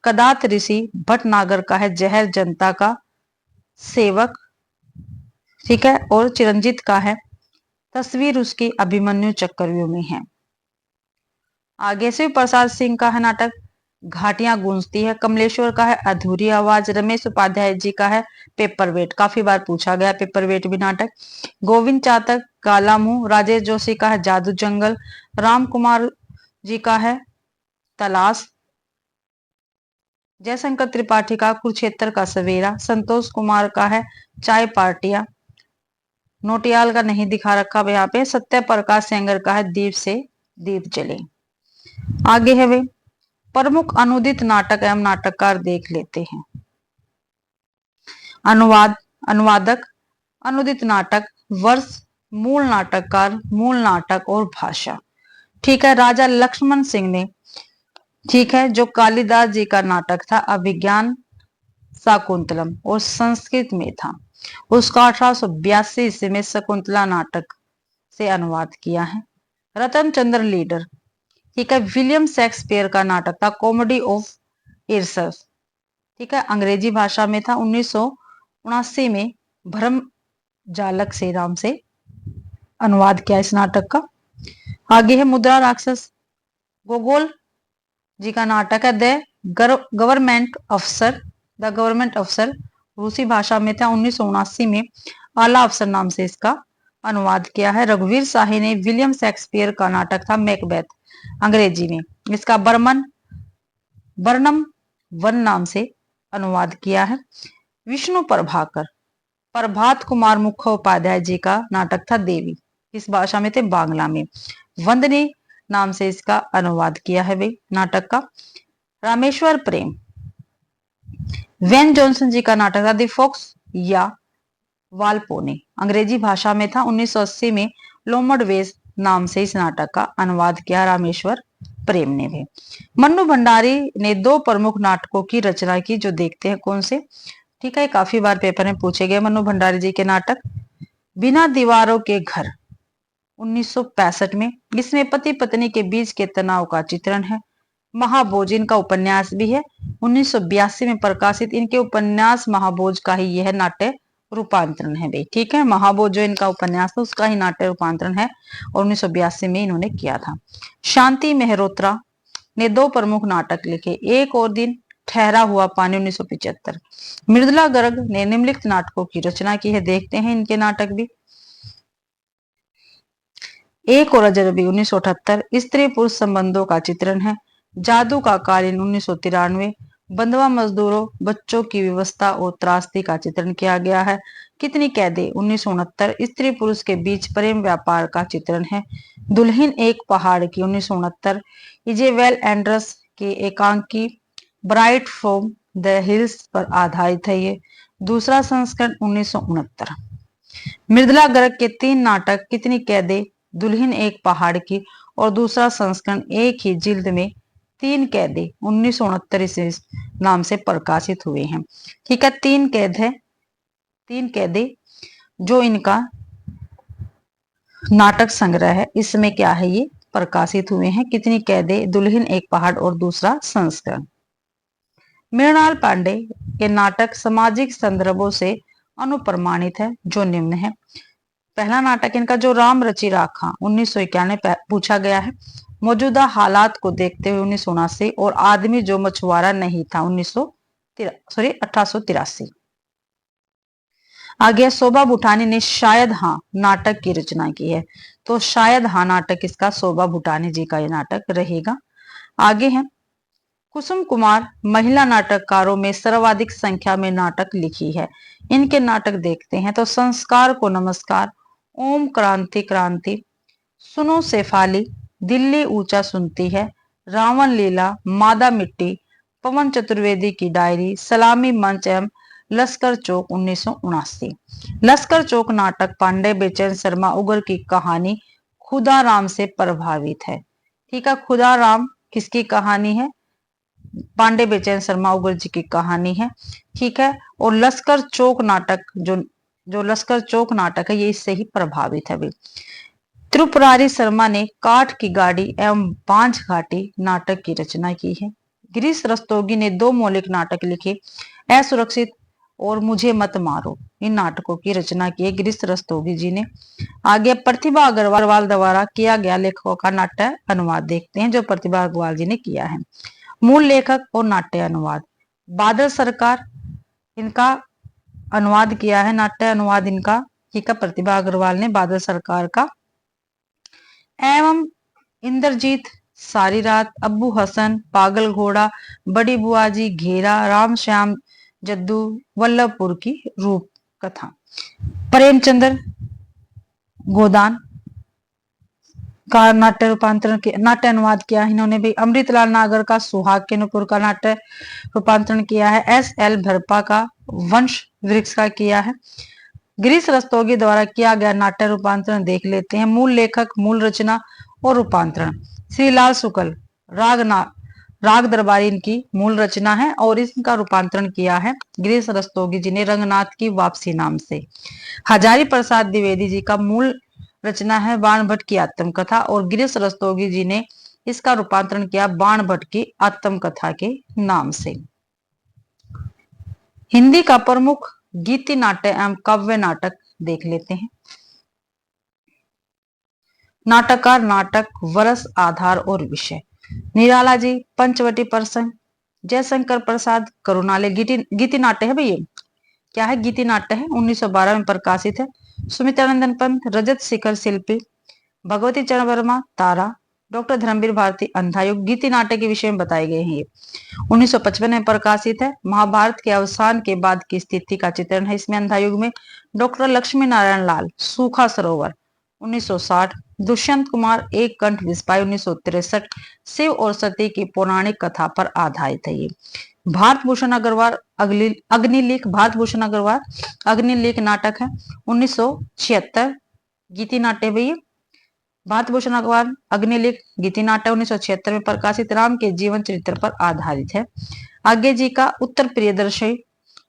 कदात ऋषि भटनागर का है जहर जनता का सेवक। ठीक है, और चिरंजीत का है तस्वीर उसकी अभिमन्यु चक्रव्यूह में है। आगे शिव प्रसाद सिंह का है नाटक घाटियां गूंजती है। कमलेश्वर का है अधूरी आवाज। रमेश उपाध्याय जी का है पेपरवेट, काफी बार पूछा गया पेपरवेट भी नाटक। गोविंद चातक काला मुंह। राजेश जोशी का है जादू जंगल। राम कुमार जी का है तलाश। जयशंकर त्रिपाठी का कुरुक्षेत्र का सवेरा। संतोष कुमार का है चाय पार्टियां। नोटियाल का नहीं दिखा रखा यहाँ पे। सत्य प्रकाश सेंगर का है दीप से दीप जले। आगे है वे प्रमुख अनुदित नाटक एवं नाटककार देख लेते हैं। अनुवाद, अनुवादक, अनुदित नाटक, वर्ष, मूल नाटककार, मूल नाटक और भाषा। ठीक है, राजा लक्ष्मण सिंह ने, ठीक है, जो कालिदास जी का नाटक था अभिज्ञान शाकुंतलम और संस्कृत में था, उसका 1882 ईस्वी में शकुंतला नाटक से अनुवाद किया है। रतन चंद्र लीडर, ठीक है, विलियम शेक्सपियर का नाटक था कॉमेडी ऑफ एरर्स, ठीक है, अंग्रेजी भाषा में था, 1979 में भ्रम जालक से नाम से अनुवाद किया इस नाटक का। आगे है मुद्रा राक्षस, गोगोल जी का नाटक है गवर्नमेंट अफसर, द गवर्नमेंट अफसर, रूसी भाषा में था, 1979 में आला अफसर नाम से इसका अनुवाद किया है। रघुवीर शाही ने विलियम शेक्सपियर का नाटक था मैकबेथ, अंग्रेजी में, इसका बर्नम वन नाम से अनुवाद किया है। विष्णु प्रभाकर, प्रभात कुमार मुखोपाध्याय जी का नाटक था देवी, इस भाषा में थे, बांग्ला में। वंदनी नाम से इसका अनुवाद किया है भाई नाटक का। रामेश्वर प्रेम, वेन जॉनसन जी का नाटक था द फॉक्स या वालपोने, अंग्रेजी भाषा में था, 1980 में लोमड़ वेज नाम से इस नाटक का अनुवाद किया रामेश्वर प्रेम ने भी। मन्नू भंडारी ने 2 प्रमुख नाटकों की रचना की, जो देखते हैं कौन से, ठीक है, काफी बार पेपर में पूछे गए मन्नू भंडारी जी के नाटक। बिना दीवारों के घर 1965 में, इसमें पति पत्नी के बीच के तनाव का चित्रण है। महाभोज इनका उपन्यास भी है, 1982 में प्रकाशित इनके उपन्यास महाभोज का ही यह नाट्य रूपांतरण है भाई, ठीक है, महाभोज जो इनका उपन्यास था उसका ही नाट्य रूपांतरण है और 1982 में इन्होंने किया था। शांति मेहरोत्रा ने 2 प्रमुख नाटक लिखे, एक और दिन, ठहरा हुआ पानी, 1975। मृदुला गर्ग ने निम्नलिखित नाटकों की रचना की है, देखते हैं इनके नाटक भी। एक और अजनबी 1978, स्त्री पुरुष संबंधों का चित्रण है। जादू का कालीन 1993, बंधुआ मजदूरों, बच्चों की व्यवस्था और त्रासदी का चित्रण किया गया है। कितनी कैदे 1969, स्त्री पुरुष के बीच प्रेम व्यापार का चित्रण है। दुल्हन एक पहाड़ की 1969, इजेवेल एंड्रस के एकांकी ब्राइट फ्रॉम द हिल्स पर आधारित है ये, दूसरा संस्करण 1969। मृदुला गर्ग के 3 नाटक कितनी कैदे, दुल्हन एक पहाड़ की और दूसरा संस्करण एक ही जिल्द में 3 कैदे 1969 नाम से प्रकाशित हुए हैं, ठीक है, 3 कैद है, 3 कैदे जो इनका नाटक संग्रह है, इसमें क्या है ये प्रकाशित हुए हैं, कितनी कैदे, दुल्हन एक पहाड़ और दूसरा संस्करण। मृणाल पांडे के नाटक सामाजिक संदर्भों से अनुप्रमाणित है, जो निम्न है। पहला नाटक इनका जो राम रचि राखा 1991 पूछा गया है, मौजूदा हालात को देखते हुए 1979, और आदमी जो मछुआरा नहीं था 1883। आगे शोभा भूटानी ने शायद हाँ नाटक की रचना की है, तो शायद हाँ नाटक इसका शोभा भूटानी जी का ये नाटक रहेगा। आगे है कुसुम कुमार, महिला नाटककारों में सर्वाधिक संख्या में नाटक लिखी है, इनके नाटक देखते हैं। तो संस्कार को नमस्कार, ओम क्रांति क्रांति, सुनो शेफाली, दिल्ली ऊंचा सुनती है, रावण लीला, मादा मिट्टी, पवन चतुर्वेदी की डायरी, सलामी मंच एवं लश्कर चौक 1979। लश्कर चौक नाटक पांडे बेचैन शर्मा उगर की कहानी खुदा राम से प्रभावित है, ठीक है, खुदा राम किसकी कहानी है, पांडे बेचैन शर्मा उगर जी की कहानी है, ठीक है, और लश्कर चौक नाटक जो लश्कर चौक नाटक है ये इससे ही प्रभावित है। त्रिपुरारी शर्मा ने काठ की गाड़ी एवं बांझ घाटी नाटक की रचना की है। गिरीश रस्तोगी ने 2 मौलिक नाटक लिखे, असुरक्षित और मुझे मत मारो, इन नाटकों की रचना की है गिरीश रस्तोगी जी ने। आगे प्रतिभा अग्रवाल द्वारा किया गया लेखकों का नाट्य अनुवाद देखते हैं, जो प्रतिभा अग्रवाल जी ने किया है। मूल लेखक और नाट्य अनुवाद बादल सरकार, इनका अनुवाद किया है, नाट्य अनुवाद इनका, ठीक है, प्रतिभा अग्रवाल ने बादल सरकार का। एवं इंद्रजीत, सारी रात, अब्बू हसन, पागल घोड़ा, बड़ी बुआजी, घेरा, राम श्याम जद्दू, वल्लभपुर की रूप कथा। प्रेमचंद्र गोदान का नाट्य रूपांतरण नाट्य अनुवाद किया है इन्होंने भी। अमृतलाल नागर का सुहाग के नुपुर का नाट्य रूपांतरण किया है। SL भरपा का वंश वृक्ष का किया है। गिरीश रस्तोगी द्वारा किया गया नाट्य रूपांतरण देख लेते हैं। मूल लेखक, मूल रचना और रूपांतरण। श्रीलाल शुक्ल राग दरबारी इनकी मूल रचना है और इसका रूपांतरण किया है गिरीश रस्तोगी जी ने रंगनाथ की वापसी नाम से। हजारी प्रसाद द्विवेदी जी का मूल रचना है बाण भट्ट की आत्मकथा और गिरीश रस्तोगी जी ने इसका रूपांतरण किया बाण भट्ट की आत्मकथा के नाम से। हिंदी का प्रमुख गीति नाट्य एवं काव्य नाटक देख लेते हैं। नाटककार, नाटक, वर्ष, आधार और विषय। निराला जी पंचवटी प्रसंग, जयशंकर प्रसाद करुणालय गीति नाट्य है भैया। क्या है? गीति नाट्य है, 1912 में प्रकाशित है। सुमित्रानंदन पंत रजत शिखर शिल्पी, भगवती चरण वर्मा तारा, डॉक्टर धर्मवीर भारती अंधायुग गीति नाट्य के विषय में बताए गए हैं। ये 1955 में प्रकाशित है। महाभारत के अवसान के बाद की स्थिति का चित्रण है इसमें अंधायुग में। डॉक्टर लक्ष्मी नारायण लाल सूखा सरोवर 1960, दुष्यंत कुमार एक कंठ विस्पाई 1963 शिव और सती की पौराणिक कथा पर आधारित है। ये भारत भूषण अग्रवाल अग्निलेख, भारत भूषण अग्रवाल अग्निलेख नाटक है 1976 गीति नाट्य भैया। भारत भूषण अग्रवाल अग्निलेख गीति नाट्य 1976 में प्रकाशित राम के जीवन चरित्र पर आधारित है। आगे जी का उत्तर प्रियदर्शी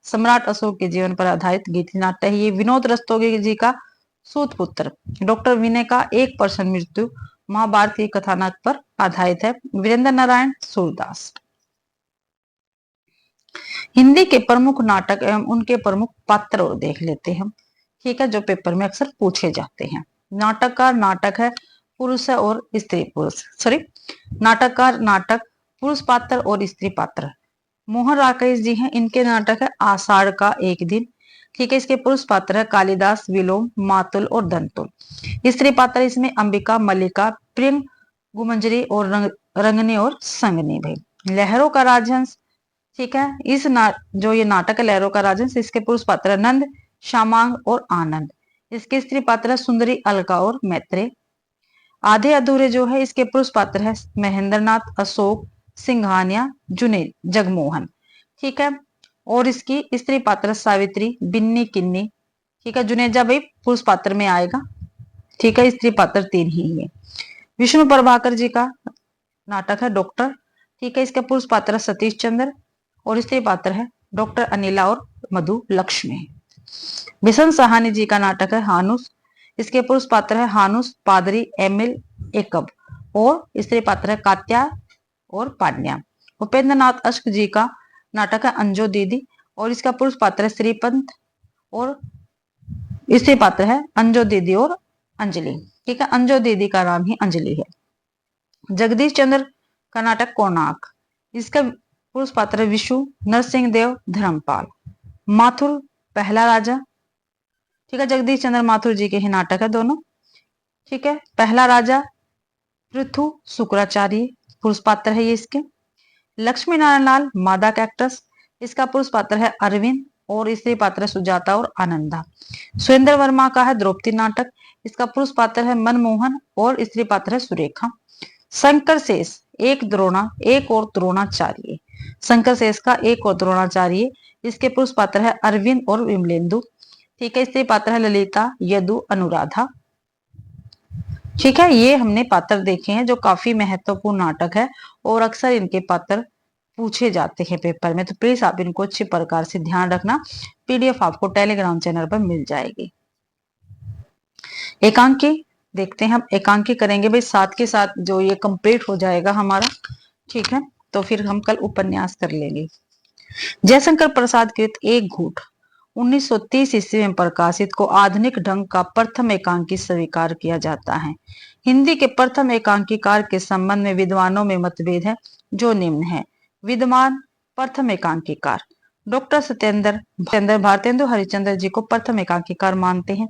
सम्राट अशोक के जीवन पर आधारित गीति नाट्य है। ये विनोद रस्तोगी जी का सूत पुत्र, डॉक्टर विनय का 1% मृत्यु महाभारत की कथानक पर आधारित है। वीरेंद्र नारायण सूरदास। हिंदी के प्रमुख नाटक एवं उनके प्रमुख पात्र और देख लेते हैं हम, ठीक है, जो पेपर में अक्सर पूछे जाते हैं। नाटककार नाटक है पुरुष और स्त्री पुरुष, सॉरी नाटककार नाटक पुरुष पात्र और स्त्री पात्र। मोहन राकेश जी हैं, इनके नाटक है आषाढ़ का एक दिन, ठीक है। इसके पुरुष पात्र है कालिदास, विलोम, मातुल और दंतुल। स्त्री पात्र इसमें अंबिका, मल्लिका, प्रियंग, गुमंजरी और रंगनी और संगनी भाई। लहरों का राजहंस, ठीक है, जो ये नाटक है लहरों का राजहंस, इसके पुरुष पात्र है नंद, शामांग और आनंद। इसके स्त्री पात्र है सुंदरी, अलका और मैत्रेय। आधे अधूरे जो है इसके पुरुष पात्र है महेंद्रनाथ, अशोक, सिंघानिया, जुनैद, जगमोहन, ठीक है। और इसकी स्त्री पात्र सावित्री, बिन्नी, किन्नी, ठीक है। जुनेजा भाई पुरुष पात्र में आएगा, ठीक है। स्त्री पात्र 3 ही है। विष्णु प्रभाकर जी का नाटक है डॉक्टर, ठीक है। इसका पुरुष पात्र सतीश चंद्र और स्त्री पात्र है डॉक्टर अनिला और मधु लक्ष्मी। बिशन सहानी जी का नाटक है हानुस, इसके पुरुष पात्र है हानुस, पादरी, एमिल, एकब और स्त्री पात्र है कात्या और पान्या। उपेंद्र नाथ अश्क जी का नाटक है अंजो दीदी और इसका पुरुष पात्र है श्रीपंत और स्त्री पात्र है अंजो दीदी और अंजलि, ठीक है। अंजो दीदी का नाम ही अंजलि है। जगदीश चंद्र का नाटक कोणार्क, इसका पुरुष पात्र है विशु, नरसिंह देव, धर्मपाल। माथुर पहला राजा, ठीक है। जगदीश चंद्र माथुर जी के ही नाटक है दोनों, ठीक है। पहला राजा पृथु शुक्राचार्य पुरुष पात्र है ये इसके। लक्ष्मी नारायण लाल मादा कैक्टस, इसका पुरुष पात्र है अरविंद और स्त्री पात्र है सुजाता और आनंदा। सुरेंद्र वर्मा का है द्रौपदी नाटक, इसका पुरुष पात्र है मनमोहन और स्त्री पात्र है सुरेखा। शंकर शेष एक और द्रोणाचार्य, शंकर शेष का एक और द्रोणाचार्य, इसके पुरुष पात्र है अरविंद और विमलेंदु, ठीक है। स्त्री पात्र है ललिता, यदु, अनुराधा, ठीक है। ये हमने पात्र देखे हैं जो काफी महत्वपूर्ण नाटक है और अक्सर इनके पात्र पूछे जाते हैं पेपर में, तो प्लीज आप इनको अच्छे प्रकार से ध्यान रखना। पीडीएफ आपको टेलीग्राम चैनल पर मिल जाएगी। एकांकी देखते हैं, हम एकांकी करेंगे भाई, साथ के साथ जो ये कंप्लीट हो जाएगा हमारा, ठीक है। तो फिर हम कल उपन्यास कर लेंगे। जयशंकर प्रसाद कृत एक घूट 1930 ईस्वी में प्रकाशित को आधुनिक ढंग का प्रथम एकांकी स्वीकार किया जाता है। हिंदी के प्रथम एकांकीकार के संबंध में विद्वानों में मतभेद है, जो निम्न है। विद्वान प्रथम एकांकीकार डॉक्टर सत्येंद्र भारतेंदु हरिश्चंद्र जी को प्रथम एकांकीकार मानते हैं।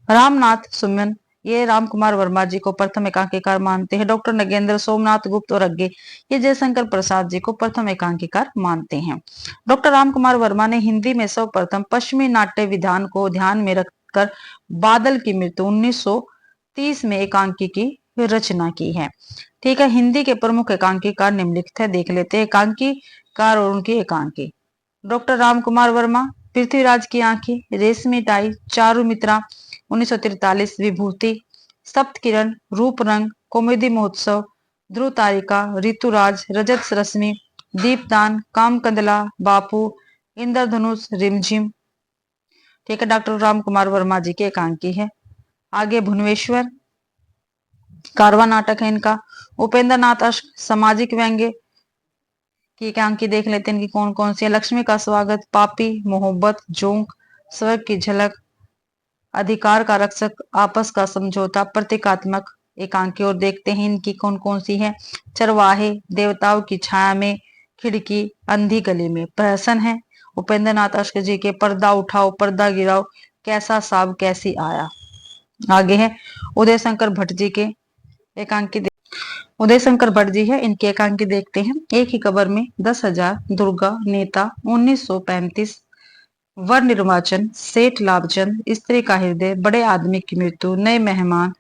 रामनाथ सुमन ये राम कुमार वर्मा जी को प्रथम एकांकीकार मानते हैं। डॉक्टर नगेंद्र, सोमनाथ गुप्त और अज्ञे ये जयशंकर प्रसाद जी को प्रथम एकांकीकार मानते हैं। डॉक्टर राम कुमार वर्मा ने हिंदी में सर्वप्रथम पश्चिमी नाट्य विधान को ध्यान में रखकर बादल की मृत्यु 1930 में एकांकी की रचना की है, ठीक है। हिंदी के प्रमुख एकांकीकार निम्नलिखित है, देख लेते हैं एकांकीकार और उनकी एकांकी। डॉक्टर राम कुमार वर्मा पृथ्वीराज की आंखें, रेशमी टाई, चारुमित्रा 1943, विभूति, सप्त किरण, रूप रंग, कॉमेडी महोत्सव ध्रुव तारिका, ऋतुराज, रजत रश्मि, दीपदान, कामकंदला, बापू, इंद्रधनुष, रिमझिम। ठीक है, डॉक्टर राम कुमार वर्मा जी के एकांकी है। आगे भुवनेश्वर, कारवा नाटक है इनका। उपेंद्र नाथ अश्क, सामाजिक व्यंग्य की एकांकी देख लेते हैं इनकी कौन कौन सी है। लक्ष्मी का स्वागत, पापी, मोहब्बत, जोंक, स्वर्ग की झलक, अधिकार का रक्षक, आपस का समझौता, प्रतीकात्मक एकांकी। और देखते हैं इनकी कौन कौन सी है। चरवाहे, देवताओं की छाया में, खिड़की, अंधी गली में। प्रहसन है उपेंद्र नाथ अश्क जी के पर्दा उठाओ पर्दा गिराओ, कैसा साब कैसी आया। आगे है उदय शंकर भट्ट जी के एकांकी। उदय शंकर भट्ट जी है, इनके एकांकी देखते हैं। एक ही कबर में 10,000, दुर्गा, नेता, 1935, वर निर्वाचन, सेठ लाभचंद, स्त्री का हृदय, बड़े आदमी की मृत्यु, नए मेहमान,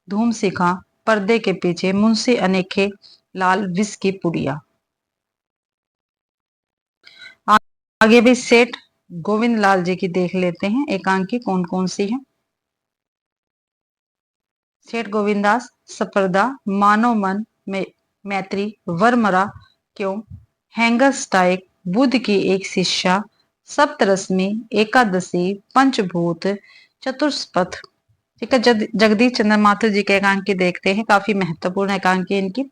धूम सिखा, पर्दे के पीछे, मुंशी अनेखे लाल, विष की पुड़िया। आगे भी सेठ गोविंद लाल जी की देख लेते हैं एकांकी कौन कौन सी है। सेठ गोविंदास, सफरदा, मानो मन में, मैत्री, वरमरा क्यों, हैंगर स्टाइक, बुद्ध की एक शिष्या, सप्तरश्मि, एकादशी, पंचभूत, चतुष्पथ। ठीक है, जगदीश चंद्र माथुर जी के एकांकी देखते हैं, काफी महत्वपूर्ण एकांकी इनकी।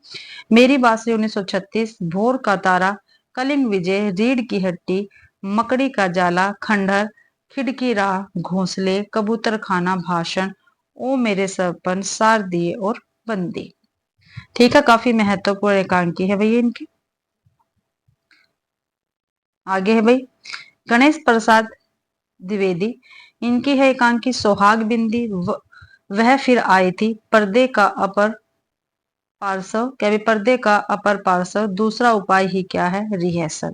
मेरी बांसुरी 1936, भोर का तारा, कलिंग विजय, रीढ़ की हड्डी, मकड़ी का जाला, खंडहर, खिड़की राह, घोंसले, कबूतर खाना, भाषण, ओ मेरे सपन, सार दिए और बंदी। ठीक है, काफी महत्वपूर्ण एकांकी है भैया इनकी। आगे है भाई गणेश प्रसाद द्विवेदी, इनकी है एकांकी सोहाग बिंदी, वह फिर आई थी, पर्दे का अपर पार्श्व, क्या भी पर्दे का अपर पार्श्व, दूसरा उपाय ही क्या है, रिहर्सल।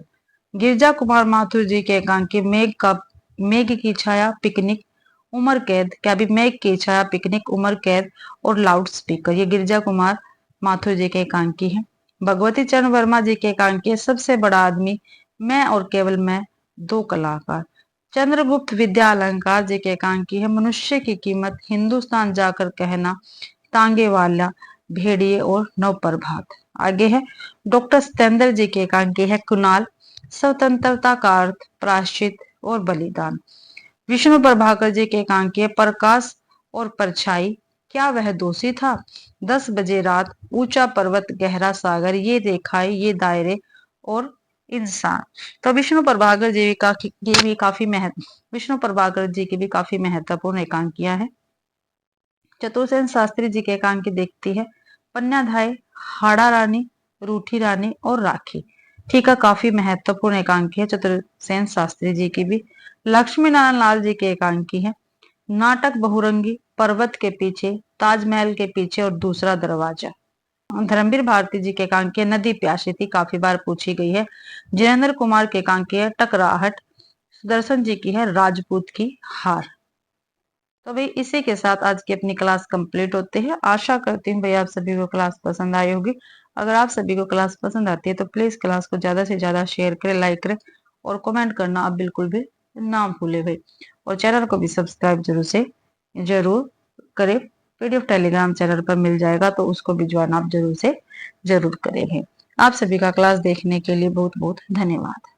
गिरजा कुमार माथुर जी के एकांकी मेघ की छाया, पिकनिक, उम्र कैद, क्या भी मेघ की छाया, पिकनिक, उम्र कैद और लाउड स्पीकर। ये गिरजा कुमार माथुर जी के एकांकी है। भगवती चरण वर्मा जी के एकांकी है सबसे बड़ा आदमी, मैं और केवल मैं, दो कलाकार। चंद्रगुप्त विद्या अलंकार जी के एकांकी है मनुष्य की कीमत, हिंदुस्तान जाकर कहना, तांगे वाला, भेड़िए और नवप्रभात। आगे है डॉक्टर सत्येंद्र जी के एकांकी है कुणाल, स्वतंत्रता का अर्थ, प्रायश्चित और बलिदान। विष्णु प्रभाकर जी के एकांकी है प्रकाश और परछाई, क्या वह दोषी था, 10 बजे रात, ऊंचा पर्वत गहरा सागर, ये रेखाएं ये दायरे और इंसान। तो विष्णु प्रभाकर जी का ये भी काफी विष्णु प्रभाकर जी की भी काफी महत्वपूर्ण एकांकियां हैं। चतुर्सेन शास्त्री जी के एकांकी देखती है पन्याधाय, हाड़ा रानी, रूठी रानी और राखी। ठीक है, काफी महत्वपूर्ण एकांकी है चतुर्सेन शास्त्री जी की भी। लक्ष्मी नारायण लाल जी के एकांकी है नाटक बहुरंगी, पर्वत के पीछे, ताजमहल के पीछे और दूसरा दरवाजा। धर्मवीर भारती जी के एकांकी है नदी प्यासी थी, काफी बार पूछी गई है। जितेंद्र कुमार के एकांकी है टकराहट। सुदर्शन जी की है राजपूत की हार। तो भाई इसी के साथ आज की अपनी क्लास कंप्लीट होते हैं। आशा करती हूँ भाई आप सभी को क्लास पसंद आई होगी। अगर आप सभी को क्लास पसंद आती है तो प्लीज क्लास को ज्यादा से ज्यादा शेयर करें, लाइक करें और कमेंट करना आप बिल्कुल भी ना भूले भाई। और चैनल को भी सब्सक्राइब जरूर करें। पीडीएफ टेलीग्राम चैनल पर मिल जाएगा तो उसको भी ज्वाइन आप जरूर से जरूर करें भाई। आप सभी का क्लास देखने के लिए बहुत बहुत धन्यवाद।